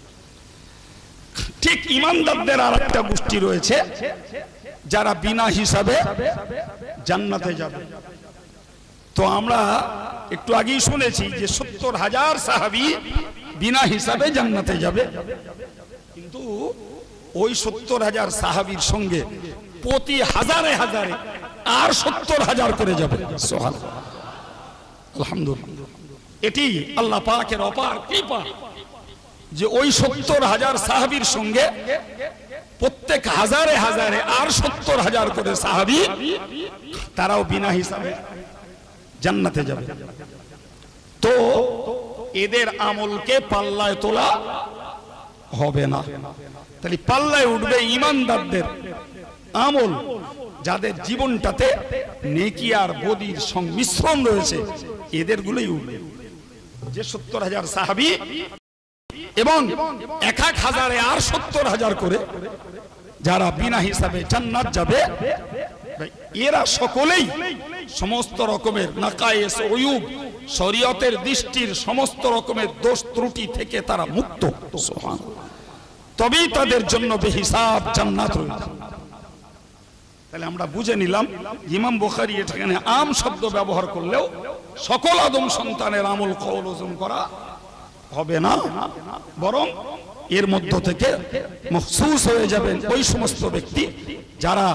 ঠিক ঈমানদারদের আর একটা গোষ্ঠী রয়েছে যারা বিনা হিসাবে জান্নাতে যাবে। তো আমরা একটু আগেই শুনেছি যে 70,000 সাহাবী বিনা হিসাবে জান্নাতে যাবে, কিন্তু ওই 70,000 সাহাবীর সঙ্গে প্রতি হাজারে হাজারে আর 70,000 করে যাবে। সুবহানাল্লাহ, আলহামদুলিল্লাহ। এটি আল্লাহ পাকের অপার কৃপা যে ওই 70,000 সাহাবীর সঙ্গে প্রত্যেক হাজারে হাজারে আর 70,000 করে সাহাবী, তারাও বিনা হিসাবে জান্নাতে যাবে। তো এদের আমলকে পাল্লায় তোলা হবে না। তাহলে পাল্লায় উঠবে ঈমানদারদের আমল, যাদের জীবনটাতে নেকি আর বদির সংমিশ্রণ রয়েছে, এদের গুলোই উঠবে। যে 70,000 সাহাবী এবং এক এক হাজারে আর 70,000 করে যারা বিনা হিসাবে জান্নাত যাবে, এরা সকলেই সমস্ত রকমের নাকায়েস ওয়ুব, শরীয়তের দৃষ্টির সমস্ত রকমের দোষ ত্রুটি থেকে তারা মুক্ত। সুবহানাল্লাহ, তবেই তাদের জন্য বেহিসাব জান্নাত রয়েছে। তাহলে আমরা বুঝে নিলাম ইমাম বুখারী এখানে আম শব্দ ব্যবহার করলেও সকল আদম সন্তানের আমল কওল ওজন করা হবে না, বরং এর মধ্য থেকে মখসুস হয়ে যাবেন ওই সমস্ত ব্যক্তি যারা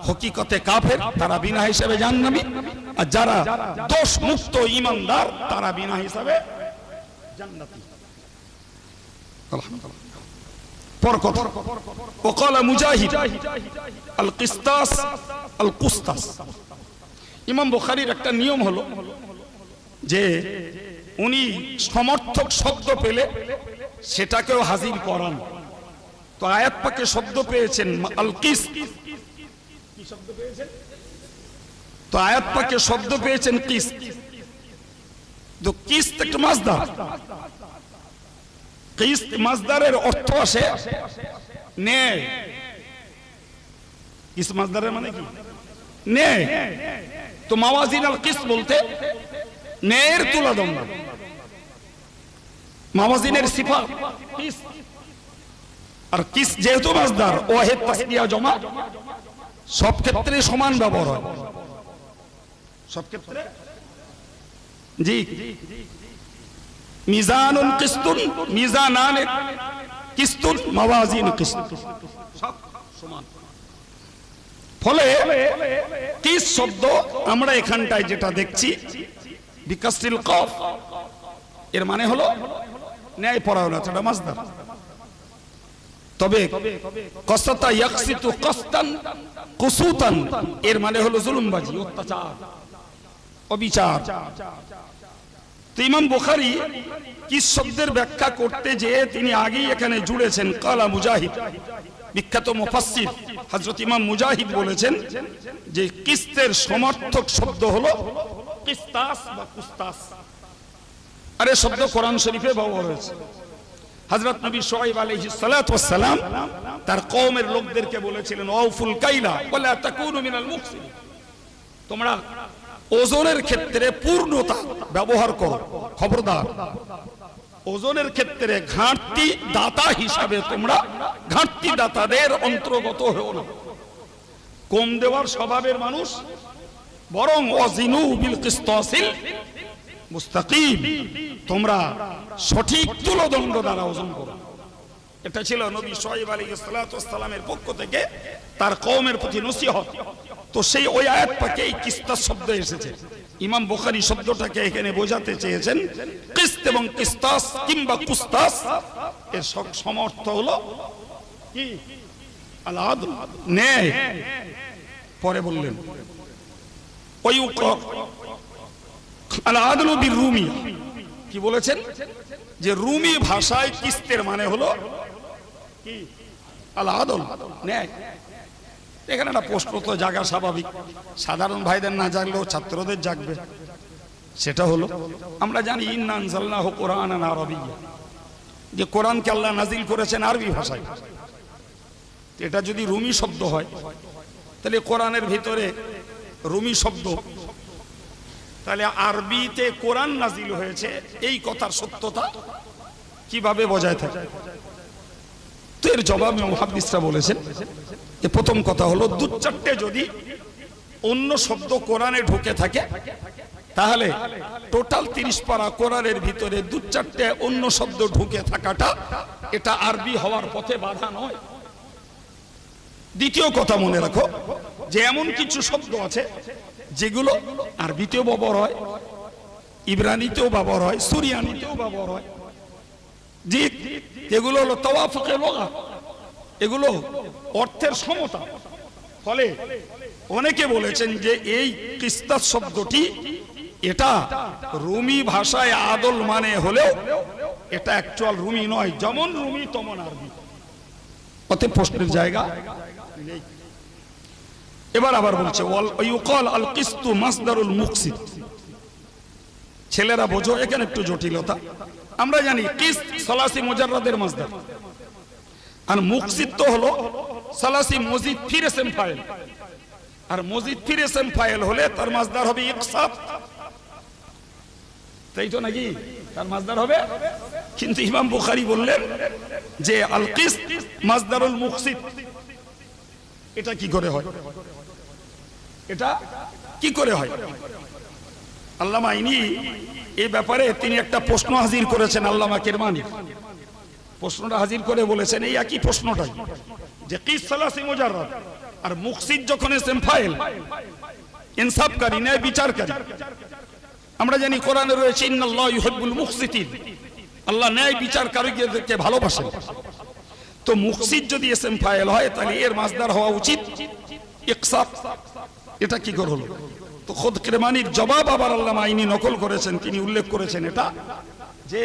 হকিকতে কাফের, তারা বিনা হিসাবে জাহান্নামী, আর যারা দোষ মুক্ত ঈমানদার তারা বিনা হিসাবে জান্নাতি। আলহামদুলিল্লাহ। পরকত ওয়াকালা মুজাহিদ আল কিসতাস আল কুস্তাস। ইমাম বুখারীর একটা নিয়ম হলো যে উনি সমর্থক শব্দ পেলে সেটাকেও হাজির করান। তো আয়াত পাকে শব্দ পেয়েছেন আল কিস, কি শব্দ পেয়েছেন? তো আয়াত পাকে শব্দ পেয়েছেন কিস। তো কিস একটা মাসদার, কিস মাসদারের অর্থ আসে ন্যায়। কিস মাসদারের মানে কি? ন্যায়। তো মাওয়াজিন আল কিস বলতে ন্যায়ের তুলাদণ্ড, মাওয়াজিনের সিফাত কিস। আর কিস যেহেতু মাসদার, ওয়াহিদ তাসনিয়া জমা সব ক্ষেত্রে সমান ব্যবহার হয়, সব ক্ষেত্রে। জি, মিজানুন কিস্তুন, মিজানান কিস্তুন, মাওয়াজিন কিস্ত, সব সমান। ফলে কিস শব্দ আমরা এখানটায় যেটা দেখছি বিকাসরিল কফ, এর মানে হলো ন্যায় পরায়ণতা, এটা মাসদার। তবে কসতা ইয়াকসিতু কসতান কুসুতান, এর মানে হলো জুলুমবাজি, অত্যাচার, অবিচার। তো ইমাম বুখারী কিস শব্দের ব্যাখ্যা করতে যেয়ে তিনি আগেই এখানে জুড়েছেন কালা মুজাহিদ বিখ্যাত মুফাসসির হযরত ইমাম মুজাহিদ বলেছেন যে কিস্তের সমার্থক শব্দ হলো কিস্তাস বা কুস্তাস। আর এই শব্দ কোরআন শরীফে ব্যবহার হয়েছে। হযরত নবী শুআয়ব আলাইহিস সালাতু ওয়াস সালাম তার কওমের লোকদেরকে বলেছিলেন আউফুল কাইলা ওয়ালা তাকুনু মিনাল মুফসিদিন, তোমরা ওজনের ক্ষেত্রে পূর্ণতা ব্যবহার করো, খবরদার ওজনের ক্ষেত্রে ঘাটতি দাতা হিসাবে তোমরা ঘাটতি দাতাদের অন্তর্গত হও না। কম দেওয়ার স্বভাবের মানুষ, বরং ওয়াজিনু বিল কিসতাসিল মুস্তাকিম, তোমরা সঠিক তুলদণ্ড দ্বারা ওজন করো। এটা ছিল নবী শুআয়ব আলাইহিস সালাতু ওয়াস সালামের পক্ষ থেকে তার কওমের প্রতি নসিহত। তো সেই ওই আয়াত পাকে এই কিস্তাস শব্দ এসেছে। ইমাম বুখারী শব্দটাকে এখানে বোঝাতে চেয়েছেন কিস্ত এবং কিস্তাস কিংবা কুস্তাস এর সমর্থ হলো কি আল আদল, ন্যায়। পরে বললেন ওই আল আদলু বির রুমি, কি বলেছেন যে রুমি ভাষায় কিস্তের মানে হলো কি আল আদল, ন্যায়। এখানে একটা প্রশ্ন তো জাগা স্বাভাবিক, সাধারণ ভাইদের না জাগলেও ছাত্রদের জাগবে। সেটা হলো আমরা জানি ইন্না আনজালনাহু কুরআনান আরাবিয়্যা, যে কোরআনকে আল্লাহ নাজিল করেছেন আরবি ভাষায়। এটা যদি রুমি শব্দ হয় তাহলে কোরআনের ভিতরে রুমি শব্দ, তাহলে আরবিতে কোরআন নাজিল হয়েছে এই কথার সত্যতা কিভাবে বজায় থাকে? তো এর জবাবে মুহাদ্দিসরা বলেছেন যে প্রথম কথা হলো দু চারটে যদি অন্য শব্দ কোরআনে ঢুকে থাকে তাহলে টোটাল 30 পারা কোরআনের ভিতরে দু চারটে অন্য শব্দ ঢুকে থাকাটা এটা আরবি হওয়ার পথে বাধা নয়। দ্বিতীয় কথা মনে রাখো যে এমন কিছু শব্দ আছে যেগুলো আরবিতেও ব্যবহার হয়, ইব্রানিতেও ব্যবহার হয়, সুরিয়ানিতেও ব্যবহার হয়, যে এগুলো হলো তাওয়াফুকে লুগা, এগুলো অর্থের সমতা। ফলে অনেকে বলেছেন যে এই কিস্তাস শব্দটি এটা রুমি ভাষায় আদল মানে হলেও এটা অ্যাকচুয়াল রুমি নয়, যেমন রুমি তেমন আরবি, অতএব প্রশ্নের জায়গা নেই। এবার আবার বলছে ওয়াল ইউকাল আল কিস্তু মাসদারুল মুকসিদ। ছেলেরা বোঝো এখানে একটু জটিলতা। আমরা জানি কিস্ত সালাসি মুজাররাদের মাসদার, আর মুকসিদ তো হলো সালাসি মজিদ ফির ইসম ফাইল, আর মজিদ ফির ইসম ফাইল হলে তার মাসদার হবে ইকসাব, তাই তো নাকি? তার মাসদার হবে। কিন্তু ইমাম বুখারী বললেন যে আল কিস্ত মাসদারুল মুকসিদ, এটা কি করে হয়? এটা কি করে হয়? আল্লামা আইনি এই ব্যাপারে তিনি একটা প্রশ্ন হাজির করেছেন। আল্লামা কিরমানি প্রশ্নটা হাজির করে বলেছেন এই একই প্রশ্নটাই, যে কিস সালাসি মুজাররাদ আর মুকসিদ যখন ইসম ফাইল, ইনসাফকারী, ন্যায় বিচারকারী। আমরা জানি কোরআনে রয়েছে ইন্নাল্লাহু ইউহিব্বুল মুকসিতিন, আল্লাহ ন্যায় বিচারকারীদেরকে ভালোবাসেন। তো মুকসিদ যদি ইসম ফাইল হয় তাহলে এর মাসদার হওয়া উচিত ইকসাব। এটা কি করে হলো? তো খুদ কিরমানির জবাব আবার আল্লামা আইনি নকল করেছেন। তিনি উল্লেখ করেছেন এটা যে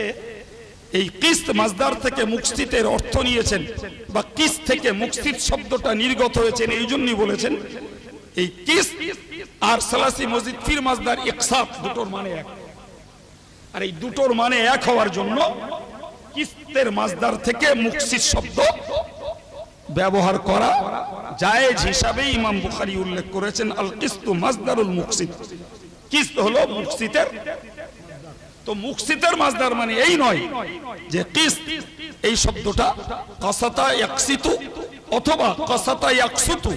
এই কিস্ত মাসদার থেকে মুকসিতের অর্থ নিয়েছেন, বা কিস্ত থেকে মুকসিত শব্দটা নির্গত হয়েছে, এই জন্যই বলেছেন এই কিস্ত আর সালাসি মজিদ ফির মাসদার ইকসাব দুটোর মানে এক। আর এই দুটোর মানে এক হওয়ার জন্য কিস্তের মাসদার থেকে মুকসিত শব্দ ব্যবহার করা জায়েজ হিসাবে ইমাম বুখারী উল্লেখ করেছেন আল কিস্তু মাসদারুল মুকসিত। কিস্ত হলো মুকসিতের, তো মুকসিতের মাসদার মানে এই নয় যে কিস্ত এই শব্দটা কাসাতা ইয়াকসিতু অথবা কাসাতা ইয়াকসুতু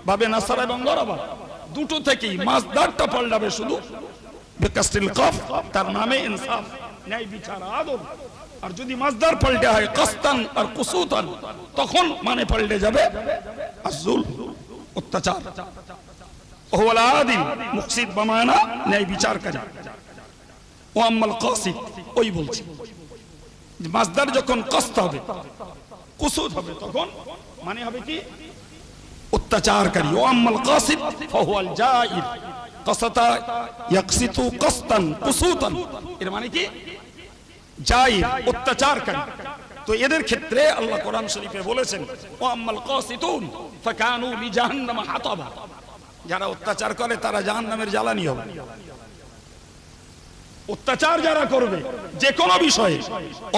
ভাবে নাসারা এবং গরাবা দুটো থেকেই মাসদারটা পাল্টাবে শুধু বিকাসরিল কাফ, তার নামে ইনসাফ, ন্যায় বিচার, আদল। আর যদি মাসদার পাল্টে হয় কাস্তান আর কুসুতান তখন মানে পাল্টে যাবে আযুল, অত্যাচার। ওয়াল আদিল মুকসিদ বামানা ন্যায় বিচারকারী। ও আম্মাল কাসিদ ওই বলছে মাসদার যখন কাস্ত হবে কুসুত হবে তখন মানে হবে কি অত্যাচারকারী। ও আম্মাল কাসিদ ফাহুয়াল জাইর কাসাতা ইয়াকসিতু কাস্তান কুসুতান, এর মানে কি জাইর, অত্যাচারকারী। তো এদের ক্ষেত্রে আল্লাহ কোরআন শরীফে বলেছেন ওয়া আম্মাল কাসিতুন ফাকানু লিজাহান্নাম হাতাবা, যারা অত্যাচার করে তারা জাহান্নামের জ্বালানি হবে। অত্যাচার যারা করবে যে কোনো বিষয়ে,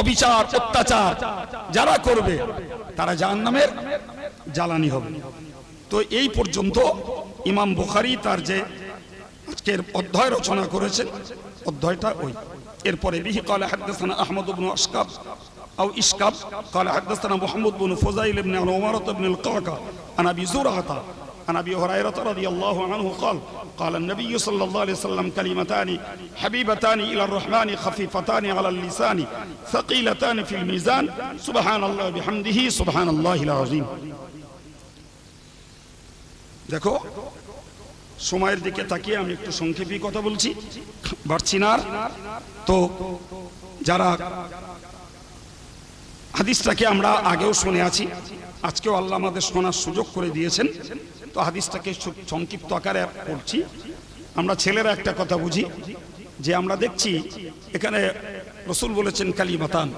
অবিচার অত্যাচার যারা করবে তারা জাহান্নামের জ্বালানি হবে। তো এই পর্যন্ত ইমাম বুখারী তার যে আজকের অধ্যায় রচনা করেছেন অধ্যায়টা ওই। এরপরে বিহি ক্বালা হাদাসানা আহমদ ইবনে আশকাব أو إشكاب قال حدثنا محمد بن فضيل بن عمارة بن القعقاع عن أبي زرعة عن أبي هريرة رضي الله عنه قال قال النبي صلى الله عليه وسلم كلمتان حبيبتان إلى الرحمن خفيفتان على اللسان ثقيلتان في الميزان سبحان الله بحمده سبحان الله العظيم। দেখো সময়ের দিকে তাকিয়ে আমি একটু সংক্ষেপে কথা বলছি, বাড়ছি না। তো যারা হাদিসটাকে আমরা আগেও শুনে আছি, আজকেও আল্লাহ আমাদের শোনার সুযোগ করে দিয়েছেন, তো হাদিসটাকে সংক্ষিপ্ত আকারে পড়ছি। আমরা ছেলেরা একটা কথা বুঝি যে আমরা দেখছি এখানে রাসূল বলেছেন কালিমাতান,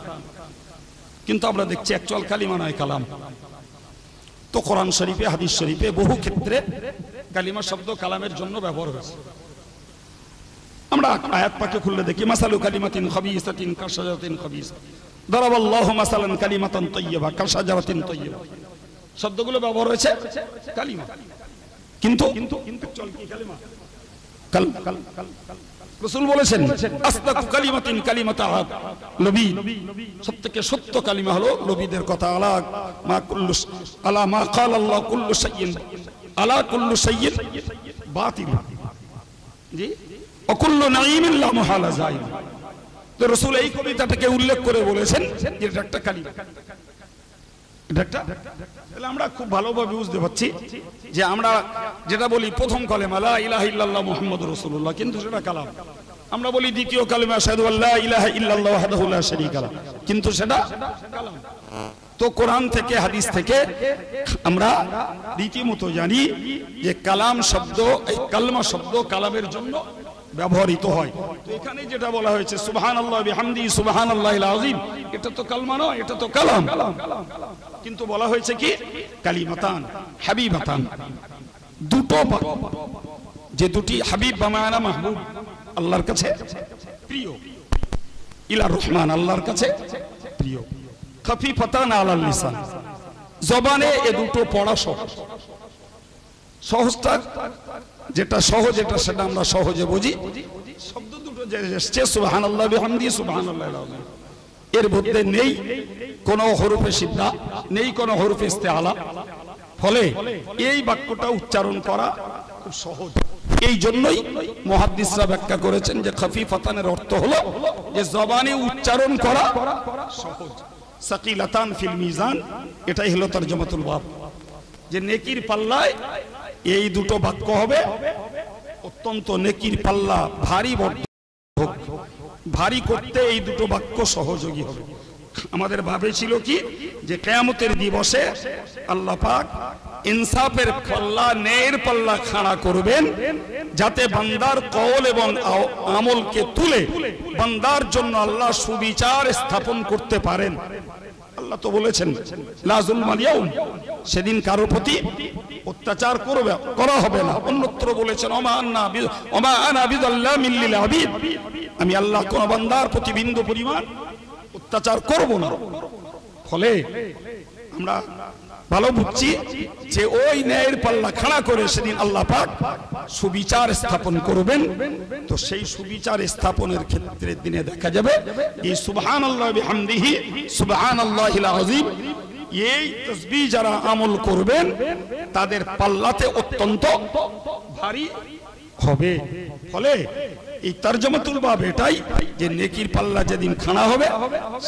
কিন্তু আমরা দেখছি অ্যাকচুয়াল কালিমা নয়, কালাম। তো কোরআন শরীফে হাদিস শরীফে বহু ক্ষেত্রে কালিমা শব্দ কালামের জন্য ব্যবহার হয়েছে। আমরা আয়াত পাকে খুললে দেখি মাসালু কালিমাতিন খাবিসাতিন কাশাজাতিন খাবিসা দারাবাল্লাহু মাসালান কালিমাতান তাইয়্যিবা কাশাজারাতিন তাইয়্যিবা, শব্দগুলো ব্যবহার হয়েছে কালিমা, কিন্তু অ্যাকচুয়াল কি কালিমা? রাসূল বলেছেন আসদাকু কালিমাতিন কালিমাতু লবীদ, সবথেকে সত্য কালিমা হলো লবীদের কথা। আলা মা ক্বালা আল্লাহ কুল্লু শাইইন আলা কুল্লু শাইইন বাতিল, জি ওয়া কুল্লু নাঈমিন লা মুহালা যায়িদ। তো রাসূল এই কবিতাটাকে উল্লেখ করে বলেছেন যে এটা একটা কালিমা, এটা একটা। তাহলে আমরা খুব ভালোভাবে বুঝতে পারছি যে আমরা যেটা বলি প্রথম কালেমা লা ইলাহা ইল্লাল্লাহ মুহাম্মাদুর রাসূলুল্লাহ, কিন্তু সেটা কালাম। আমরা বলি দ্বিতীয় কালেমা আশহাদু আল্লা ইলাহা ইল্লাল্লাহ ওয়াহদাহু লা শারীকা লাহু, কিন্তু সেটা কালাম। তো কোরআন থেকে হাদিস থেকে আমরা রীতিমতো জানি যে কালাম শব্দ, এই কালমা শব্দ কালামের জন্য ব্যবহৃত হয়। তো এখানে যেটা বলা হয়েছে সুবহানাল্লাহ বিহামদিহি সুবহানাল্লাহিল আযীম, এটা তো কালমা নয়, এটা তো কালাম। কিন্তু বলা হয়েছে কি কালিমাতান হাবিবাতান, দুটো যে দুটি, হাবিব বামানা মাহবুব, আল্লাহর কাছে প্রিয়, ইলার রহমান আল্লাহর কাছে প্রিয়, খাফিফাতান আলাল লিসান, জবানে এ দুটো পড়া সহজ। সহজটা যেটা সহজ, এটা সেটা আমরা সহজে বুঝি। শব্দ দুটো যে এসছে সুবহানাল্লাহ বিহামদিহি সুবহানাল্লাহিল আযীম, এর মধ্যে নেই কোনো হরফে সিদ্ধা, নেই কোনো হরফে ইস্তেআলা, ফলে এই বাক্যটা উচ্চারণ করা খুব সহজ। এই জন্যই মুহাদ্দিসরা ব্যাখ্যা করেছেন যে খাফিফাতানের অর্থ হলো যে জবানে উচ্চারণ করা সহজ। সাকিলাতান ফিল মিজান, এটাই হলো তরজমাতুল বাব, যে নেকির পাল্লায় এই দুটো বাক্য হবে অত্যন্ত, নেকির পাল্লা ভারী ভারী করতে এই দুটো বাক্য সহযোগী হবে। আমাদের ভাবে ছিল কি যে কিয়ামতের দিবসে আল্লাহ পাক ইনসাফের পাল্লা, ন্যায়ের পাল্লা খাড়া করবেন, যাতে বান্দার কওল এবং আমলকে তুলে বান্দার জন্য আল্লাহ সুবিচার স্থাপন করতে পারেন। আল্লাহ তো বলেছেন লা যুলমাল ইয়াউম, সেদিন কারো প্রতি অত্যাচার করা হবে না। অন্যত্র বলেছেন ওমা আনা বিযাল্লামিল লিল আবিদ, আমি আল্লাহ কোন বান্দার প্রতি বিন্দু পরিমাণ অত্যাচার করব না। ফলে আমরা ভালো বুঝছি যে ওই ন্যায়ের পাল্লা খাড়া করে সেদিন আল্লাহ পাক সুবিচার স্থাপন করবেন। তো সেই সুবিচার স্থাপনের ক্ষেত্রে দিনে দেখা যাবে এই সুবহানাল্লাহ বিহামদিহি সুবহানাল্লাহিল আযীম, এই তাসবিহ যারা আমল করবেন তাদের পাল্লাতে অত্যন্ত ভারী হবে। ফলে এই তরজমাতুল বাব এটাই যে নেকির পাল্লা যেদিন খাড়া হবে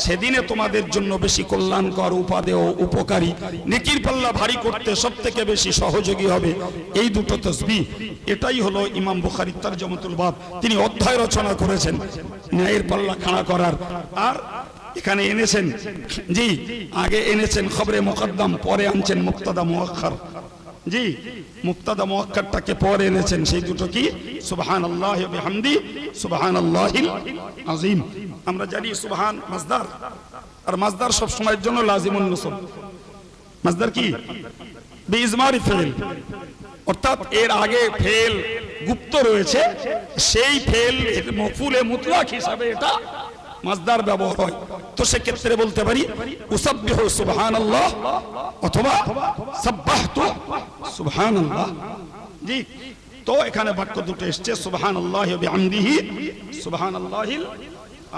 সেদিনে তোমাদের জন্য বেশি কল্যাণকর, উপাদেয়, উপকারী, নেকির পাল্লা ভারী করতে সবথেকে বেশি সহযোগী হবে এই দুটো তাসবিহ। এটাই হলো ইমাম বুখারীর তরজমাতুল বাব, তিনি অধ্যায় রচনা করেছেন ন্যায়ের পাল্লা খাড়া করার। আর এখানে এনেছেন, জি আগে এনেছেন খবরে মুকদ্দম, পরে আনছেন মুক্তাদা মুআক্খার। জি মুক্তাদা মুআক্খারটাকে পরে এনেছেন, সেই দুটো কি সুবহানাল্লাহি ওয়া বিহামদিহি সুবহানাল্লাহিল আযীম। আমরা জানি সুবহান মাসদার, আর মাসদার সব সময়ের জন্য লাজিমুন নসব। মাসদার কি? বিইজমারি ফেল, অর্থাৎ এর আগে ফেল গুপ্ত রয়েছে, সেই ফেল মফউলে মুতলাক হিসাবে এটা মাসদার ব্যবহার হয়। তো সে ক্ষেত্রে বলতে পারি উসাব্বিহু সুবহানাল্লাহ অথবা সাব্বাহতু সুবহানাল্লাহ। জি, তো এখানে বাক্য দুটো এসেছে সুবহানাল্লাহি ওয়া বিহামদিহি সুবহানাল্লাহিল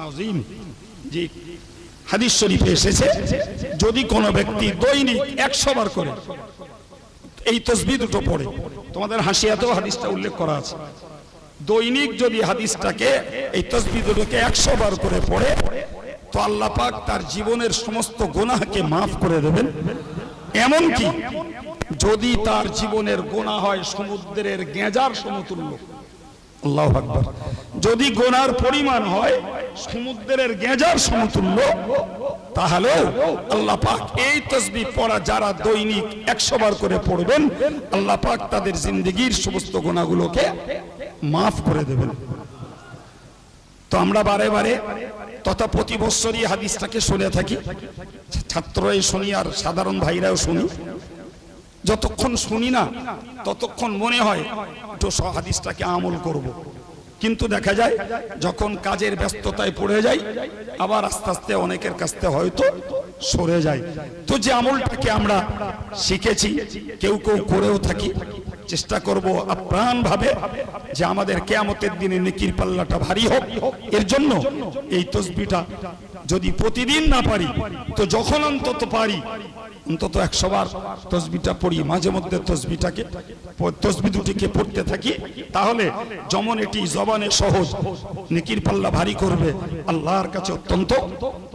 আযীম। জি, হাদিস শরীফে এসেছে যদি কোনো ব্যক্তি দৈনিক 100 বার করে এই তাসবিহ দুটো পড়ে, তোমাদের হাসিয়াতেও হাদিসটা উল্লেখ করা আছে, দৈনিক যদি হাদিসটাকে এই তাসবিহ দুটোকে 100 বার করে পড়ে তো আল্লাহ পাক তার জীবনের সমস্ত গুনাহকে মাফ করে দেবেন। এমনকি যদি তার জীবনের গুনাহ হয় সমুদ্রের গেঁজার সমতুল্য, আল্লাহু আকবার, যদি গুনার পরিমাণ হয় সমুদ্রের গেঁজার সমতুল্য, তাহলে আল্লাহ পাক এই তাসবিহ পড়া যারা দৈনিক 100 বার করে পড়বেন আল্লাহ পাক তাদের জিন্দেগীর সমস্ত গুনাহগুলোকে মাফ করে দেবেন। তো আমরা বারে বারে তথা প্রতি বছরই হাদিসটাকে শুনে থাকি, ছাত্ররাই শুনি আর সাধারণ ভাইরাও শুনি। যতক্ষণ শুনি না ততক্ষণ মনে হয় একটু হাদিসটাকে আমল করব, কিন্তু দেখা যায় যখন কাজের ব্যস্ততায় পড়ে যাই আবার আস্তে আস্তে অনেকের কাছ থেকে হয়তো সরে যায়। তো যে আমলটাকে আমরা শিখেছি কেউ কেউ করেও থাকি, চেষ্টা করব আপ্রাণ ভাবে যে আমাদের কিয়ামতের দিনে নেকির পাল্লাটা ভারী হোক। এর জন্য এই তাসবিহটা যদি প্রতিদিন না পারি তো যখন অন্তত পারি অন্তত 100 বার তাসবিহটা পড়ি, মাঝে মধ্যে তাসবিহ দুটিকে পড়তে থাকি, তাহলে যেমন এটি জবানে সহজ নেকির পাল্লা ভারী করবে, আল্লাহর কাছে অত্যন্ত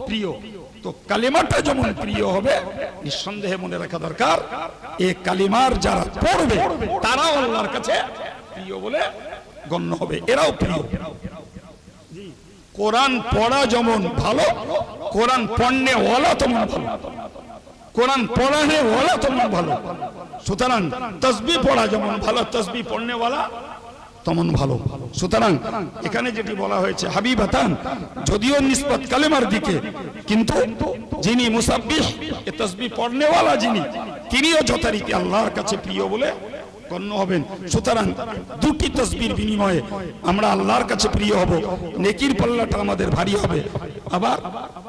প্রিয়। তো কালিমাটা যেমন প্রিয় হবে নিঃসন্দেহে মনে রাখা দরকার এই কালিমার যারা পড়বে তারাও আল্লাহর কাছে প্রিয় বলে গণ্য হবে, এরাও প্রিয়। কোরআন পড়া যেমন ভালো, কোরআন পড়নে ওয়ালা তেমন ভালো, কোরআন পড়ানে ওয়ালা তেমন ভালো। সুতরাং তাসবিহ পড়া যেমন ভালো, তাসবিহ পড়নে ওয়ালা তেমন ভালো। সুতরাং এখানে যেটি বলা হয়েছে হাবিবাতান, যদিও নিসবত কালেমার দিকে, কিন্তু যিনি মুসাব্বিহ এ তাসবিহ পড়নে ওয়ালা যিনি, তিনিও যথারীতি আল্লাহর কাছে প্রিয় বলে গণ্য হবেন। সুতরাং দুটি তাসবিহর বিনিময়ে আমরা আল্লাহর কাছে প্রিয় হব, নেকির পাল্লাটা আমাদের ভারী হবে, আবার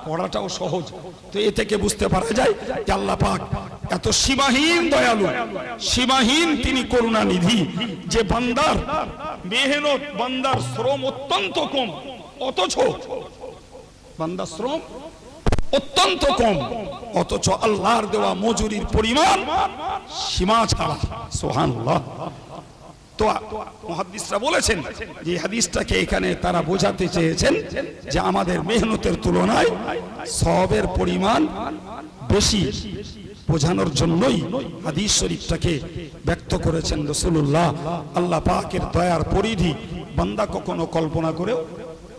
পড়াটাও সহজ। তো এ থেকে বুঝতে পারা যায় যে আল্লাহ পাক এত সীমাহীন দয়ালু, সীমাহীন তিনি করুণানিধি, যে বান্দার মেহনত বান্দার শ্রম অত্যন্ত কম, অথচ বান্দার শ্রম অত্যন্ত কম, অথচ আল্লাহর দেওয়া মজুরির পরিমাণ সীমা ছাড়া। সুবহানাল্লাহ। তো মুহাদ্দিসরা বলেছেন যে হাদিসটাকে এখানে তারা বোঝাতে চেয়েছেন যে আমাদের মেহনতের তুলনায় সওয়াবের পরিমাণ বেশি বোঝানোর জন্যই হাদিস শরীফটাকে ব্যক্ত করেছেন রাসূলুল্লাহ। আল্লাহ পাকের দয়ার পরিধি বান্দা কখনো কল্পনা করেও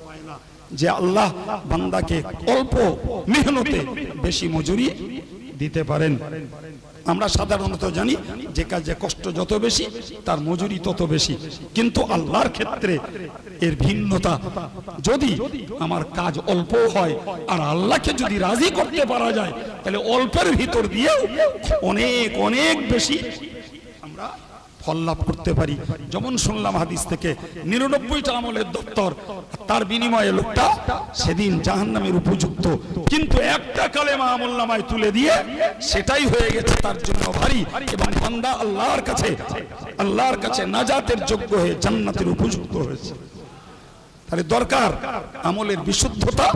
পায় না যে আল্লাহ বান্দাকে অল্প মেহনতে বেশি মজুরি দিতে পারেন। আমরা সাধারণত জানি যে কাজে কষ্ট যত বেশি তার মজুরি তত বেশি, কিন্তু আল্লাহর ক্ষেত্রে এর ভিন্নতা। যদি আমার কাজ অল্প হয় আর আল্লাহকে যদি রাজি করতে পারা যায় তাহলে অল্পের ভিতর দিয়েও অনেক অনেক বেশি আমরা ফল লাভ করতে পারি। যেমন শুনলাম হাদিস থেকে 99টা আমলের দপ্তর, তার বিনিময়ে লোকটা সেদিন জাহান্নামের উপযুক্ত, কিন্তু একটা কালেমা আমলনামায় তুলে দিয়ে সেটাই হয়ে গেছে তার জন্য ভারী, এবং বান্দা আল্লাহর কাছে নাজাতের যোগ্য হয়ে জান্নাতের উপযুক্ত হয়েছে। তাহলে দরকার আমলের বিশুদ্ধতা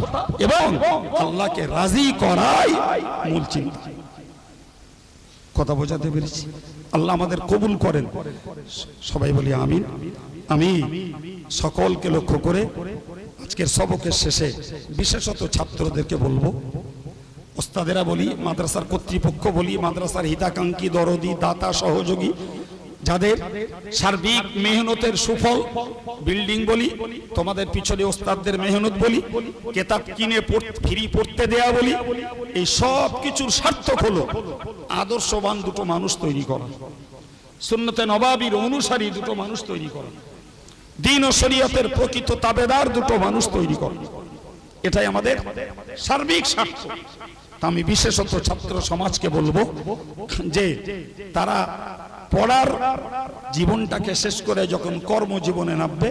এবং আল্লাহকে রাজি করাই মূল চিন্তা। কথা বোঝাতে পেরেছি? আল্লাহ আমাদের কবুল করেন, সবাই বলি আমিন। আমি সকলকে লক্ষ্য করে আজকের সবকের শেষে বিশেষত ছাত্রদেরকে বলবো, ওস্তাদেরা বলি, মাদ্রাসার কর্তৃপক্ষ বলি, মাদ্রাসার হিতাকাঙ্ক্ষী দরদি দাতা সহযোগী যাদের সার্বিক মেহনতের সুফল, বিল্ডিং বলি, তোমাদের পিছনে ওস্তাদদের মেহনত বলি, কিতাব কিনে ফ্রি পড়তে দেয়া বলি, এই সব কিছুর সার্থক হলো আদর্শবান দুটো মানুষ তৈরি করা, সুন্নতে নবাবীর অনুসারী দুটো মানুষ তৈরি করা, দ্বীন ও শরীয়তের প্রকৃত তাবেদার দুটো মানুষ তৈরি করা। এটাই আমাদের সার্বিক স্বার্থ। তা আমি বিশেষত ছাত্র সমাজকে বলবো যে তারা পড়ার জীবনটাকে শেষ করে যখন কর্মজীবনে নামবে,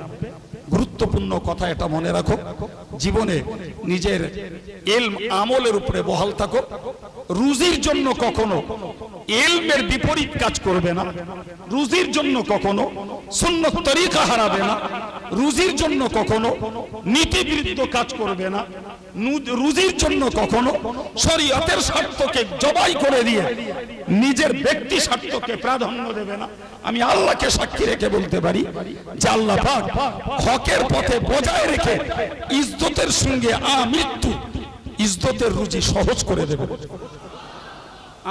গুরুত্বপূর্ণ কথা এটা মনে রাখো, জীবনে নিজের ইলম আমলের উপরে বহাল থাকো। রুজির জন্য কখনো ইলমের বিপরীত কাজ করবে না, রুজির জন্য কখনো সুন্নত তরিকা হারাবে না, রুজির জন্য কখনো নীতিবিরুদ্ধ কাজ করবে না, রুজির জন্য কখনো শরীয়তের স্বার্থকে জবাই করে দিয়ে নিজের ব্যক্তি স্বার্থকে প্রাধান্য দেবে না। আমি আল্লাহকে সাক্ষী রেখে বলতে পারি যে আল্লাহ পাক হকের পথে বজায় রেখে ইজ্জতের সঙ্গে আমৃত্যু ইজ্জতের রুজি সহজ করে দেবে।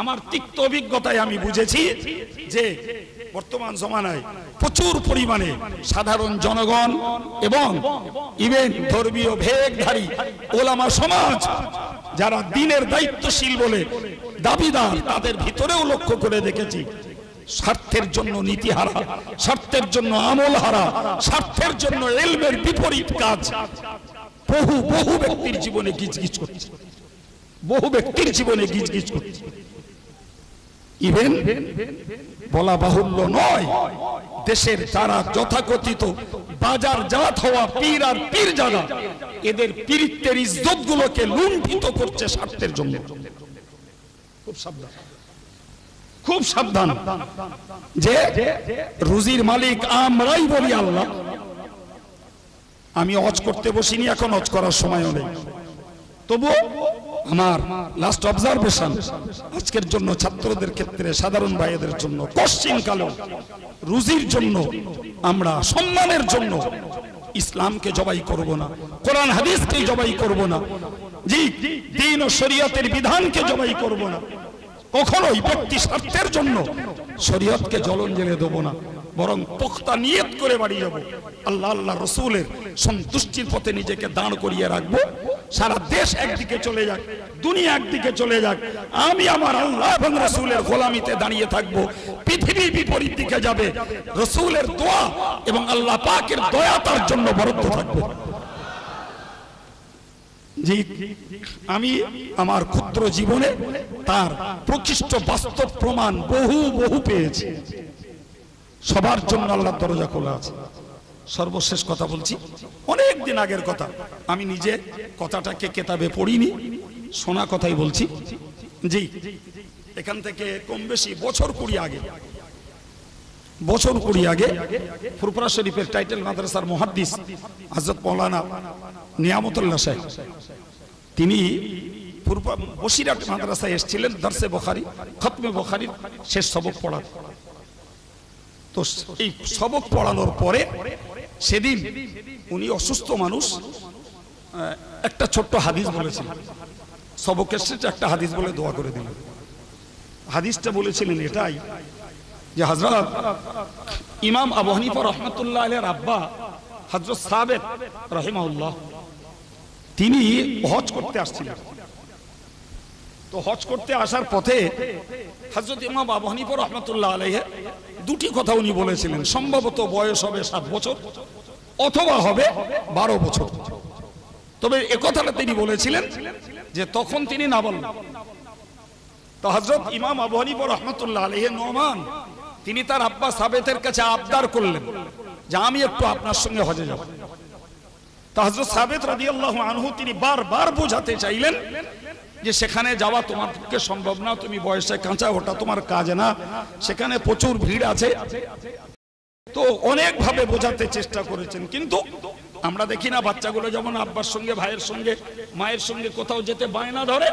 আমার তিক্ত অভিজ্ঞতায় আমি বুঝেছি যে বর্তমান জমানায় প্রচুর পরিমাণে সাধারণ জনগণ এবং ইভেন ধর্মীয় ভেদধারী ওলামা সমাজ যারা দ্বীনের দায়িত্বশীল বলে দাবিদার, তাদের ভিতরেও লক্ষ্য করে দেখেছি স্বার্থের জন্য নীতি হারা, স্বার্থের জন্য আমল হারা, স্বার্থের জন্য ইলমের বিপরীত কাজ বহু বহু ব্যক্তির জীবনে গিজগিজ করছে, বহু ব্যক্তির জীবনে গিজগিজ করছে। ইভেন বলা বাহুল্য নয়, দেশের যারা যথাকথিত বাজার জাত হওয়া পীর আর পীরজাদা, এদের পীরিত্বের ইজ্জত গুলোকে লুণ্ঠিত করছে স্বার্থের জন্য। খুব সাবধান, খুব সাবধান যে রুজির মালিক আমরাই বলি আল্লাহ। আমি হজ করতে বসিনি, এখন হজ করার সময়ও নেই, তবুও আমার লাস্ট অবজারভেশন আজকের জন্য ছাত্রদের ক্ষেত্রে, সাধারণ ভাইদের জন্য, কোশ্চিন কালো রুজির জন্য আমরা সম্মানের জন্য ইসলামকে জবাই করব না, কোরআন হাদিসকে জবাই করব না, জি দ্বীন ও শরীয়তের বিধানকে জবাই করব না, কখনোই ব্যক্তি স্বার্থের জন্য শরীয়তকে জ্বলঞ্জলি দেব না, বরং পোক্তা নিয়ত করে বাড়ি যাব, আল্লাহ আল্লাহ রসুলের সন্তুষ্টির পথে নিজেকে দাঁড় করিয়ে রাখবো। সারা দেশ একদিকে চলে যাক, দুনিয়া একদিকে চলে যাক, আমি আমার আল্লাহ এবং রসুলের গোলামিতে দাঁড়িয়ে থাকবো। পৃথিবী বিপরীত দিকে যাবে, রসুলের দোয়া এবং আল্লাহ পাকের দয়া তার জন্য বরাদ্দ থাকবে। জি, আমি আমার ক্ষুদ্র জীবনে তার প্রকৃষ্ট বাস্তব প্রমাণ বহু বহু পেয়েছি। সবার জন্য আল্লাহর দরজা খোলা আছে। সর্বশেষ কথা বলছি, অনেক দিন আগের কথা, আমি নিজে কথাটাকে কেতাবে পড়িনি, শোনা কথাই বলছি। জি, এখান থেকে কম বেশি বছর 20 আগে ফুরফুরা শরীফের টাইটেল মাদ্রাসার মুহাদ্দিস হযরত মাওলানা নিয়ামতুল্লাহ সাহেব, তিনি বসিরহাট মাদ্রাসায় এসেছিলেন দরসে বুখারী, খতমে বুখারীর শেষ সবক পড়াতে। তো এই সবক পড়ানোর পরে সেদিন উনি অসুস্থ মানুষ, একটা ছোট্ট হাদিস বলেছিলেন, সবকের শেষে একটা হাদিস বলে দোয়া করে দিলেন। হাদিসটা বলেছিলেন এটাই যে হযরত ইমাম আবু হানিফা রাহমাতুল্লাহ আলাইহির আব্বা হযরত সাবেত রাহিমাহুল্লাহ, তিনি হজ করতে আসছিলেন। তো হজ করতে আসার পথে হযরত ইমাম আবু হানিফা রাহমাতুল্লাহ আলাইহি দুটি কথা উনি বলেছিলেন, সম্ভবত বয়স হবে 7 বছর অথবা হবে 12 বছর। তবে এ কথাটা তিনি বলেছিলেন যে তখন তিনি নাবালক। তো হযরত ইমাম আবু হানিফা রাহমাতুল্লাহ আলাইহি নোমান, তিনি তার আব্বা সাবেতের কাছে আবদার করলেন যে আমি একটু আপনার সঙ্গে হজে যাব। তো হযরত সাবেত রাদিয়াল্লাহু আনহু তিনি বারবার বোঝাতে চাইলেন যে সেখানে যাওয়া তোমার পক্ষে সম্ভব না, তুমি বয়সে কাঁচা, ওটা তোমার কাজ না, সেখানে প্রচুর ভিড় আছে। তো অনেক ভাবে বোঝাতে চেষ্টা করেছেন, কিন্তু আমরা দেখি না বাচ্চাগুলো যেমন আব্বার সঙ্গে, ভাইয়ের সঙ্গে, মায়ের সঙ্গে কোথাও যেতে বায়না ধরে,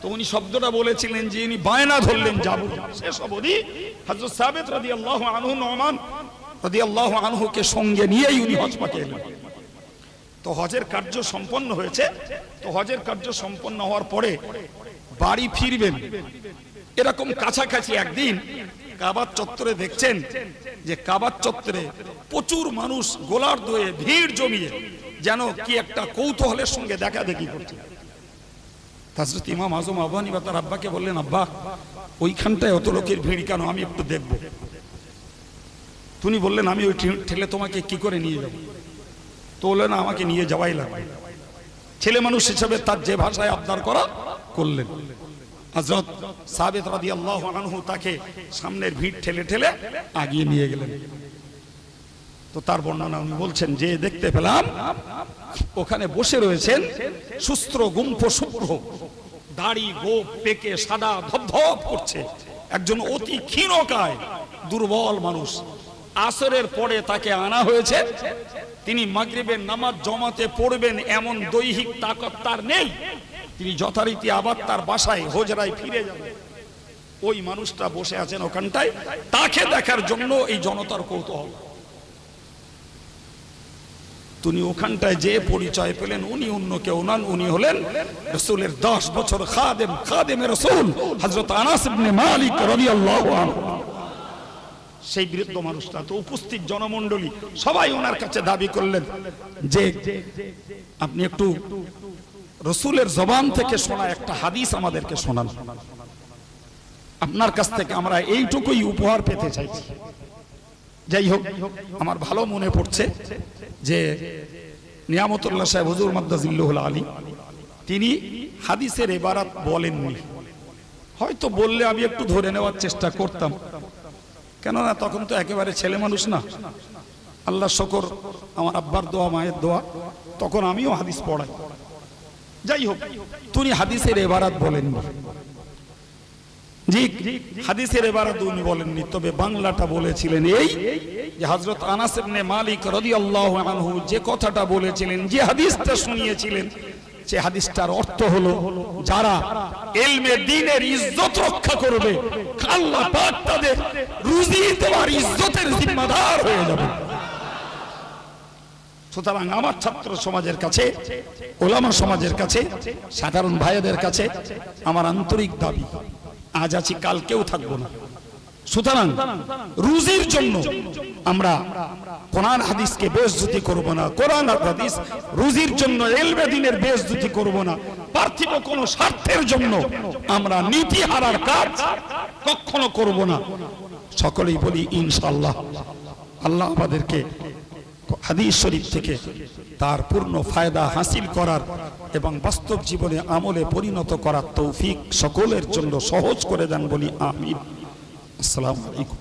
তো উনি শব্দটা বলেছিলেন যে ইনি বায়না ধরলেন যাব। শেষ অবধি হযরত সাবেত রাদিয়াল্লাহু আনহু নোমান রাদিয়াল্লাহু আনহুকে সঙ্গে নিয়েই উনি হজ পাকে এলেন। তো হজের কার্য সম্পন্ন হয়েছে। তো হজের কার্য সম্পন্ন হওয়ার পরে বাড়ি ফিরবেন, এরকম কাছাকাছি একদিন কাবার চত্বরে দেখছেন যে কাবার চত্বরে প্রচুর মানুষ গোলার দয়ে ভিড় জমিয়ে যেন কি একটা কৌতূহলের সঙ্গে দেখা দেখি করছে। হযরত ইমাম আজম আবু হানিফা তার আব্বাকে বললেন, আব্বা ওইখানটায় অত লোকের ভিড় কেন, আমি একটু দেখব। তিনি বললেন, আমি ওই ঠেলে তোমাকে কি করে নিয়ে যাব? তো বললেন, আমাকে নিয়ে যাওয়াই লাগবে। ছেলে মানুষ হিসেবে তার যে ভাষায় আবদার করা করলেন। হযরত সাবিত রাদিয়াল্লাহু আনহু তাকে সামনের ভিড় ঠেলে ঠেলে আগিয়ে নিয়ে গেলেন। তো তার বর্ণনা উনি বলছেন যে দেখতে পেলাম ওখানে বসে রয়েছেন সুস্ত্র গুম্ফ শুভ্র, দাড়ি গোপ পেকে সাদা ধবধব করছে, একজন অতি ক্ষীণকায় দুর্বল মানুষ। আসরের পরে তাকে আনা হয়েছে, তিনি মাগরিবের নামাজ জমাতে পড়বেন এমন দৈহিক তাকত তার নেই, তিনি যথারীতি আবার তার বাসায় হোজরায় ফিরে যাবেন। ওই মানুষটা বসে আছেন ওখানটায়, তাকে দেখার জন্য এই জনতার কৌতূহল। তিনি ওখানটায় যে পরিচয় পেলেন উনি অন্য কেউ নন, উনি হলেন রাসূলের 10 বছর খাদেম রাসূল হযরত আনাস ইবনে মালিক রাদিয়াল্লাহু আনহু। সেই বৃদ্ধ মানুষটা, তো উপস্থিত জনমণ্ডলী সবাই ওনার কাছে দাবি করলেন যে আপনি একটু রাসূলের জবান থেকে শোনা একটা হাদিস আমাদেরকে শোনান, আপনার কাছ থেকে আমরা এইটুকুই উপহার পেতে চাইছি। যাই হোক, আমার ভালো মনে পড়ছে যে নিয়ামতুল্লাহ সাহেব হুজুর মাদ্দাজিল্লাহুল আলী তিনি হাদিসের ইবারত বলেননি, হয়তো বললে আমি একটু ধরে নেওয়ার চেষ্টা করতাম, কেননা তখন তো একেবারে ছেলে মানুষ না। আল্লাহ শুকর, আমার আব্বার দোয়া মায়ের দোয়া, তখন আমিও হাদিস পড়াই। যাই হোক, তিনি হাদিসের ইবারত বলেননি, জি হাদিসের ইবারত উনি বলেননি, তবে বাংলাটা বলেছিলেন এই যে হযরত আনাস ইবনে মালিক রাদিয়াল্লাহু আনহু যে কথাটা বলেছিলেন, যে হাদিসটা শুনিয়েছিলেন, যে হাদিসটার অর্থ হলো যারা ইলমে দ্বীনের ইজ্জত রক্ষা করবে আল্লাহ পাক তাদের রুজি দেওয়ার ইজ্জতের জিম্মাদার হয়ে যাবে। সুতরাং আমার ছাত্র সমাজের কাছে, ওলামা সমাজের কাছে, সাধারণ ভাইদের কাছে আমার আন্তরিক দাবি, আজ আছি কালকেও থাকবো না। সুতরাং রুজির জন্য আমরা কোরআন হাদিসকে বেইজ্জতি করব না, কোরআন হাদিস রুজির জন্য ইলমে দ্বীনের বেইজ্জতি করব না, পার্থিব কোনো স্বার্থের জন্য আমরা নীতি হারার কাজ কখনো করব না। সকলেই বলি ইনশাআল্লাহ। আল্লাহ আমাদেরকে হাদিস শরীফ থেকে তার পূর্ণ ফায়দা হাসিল করার এবং বাস্তব জীবনে আমলে পরিণত করার তৌফিক সকলের জন্য সহজ করে দেন বলি আমিন। আসসালামু আলাইকুম।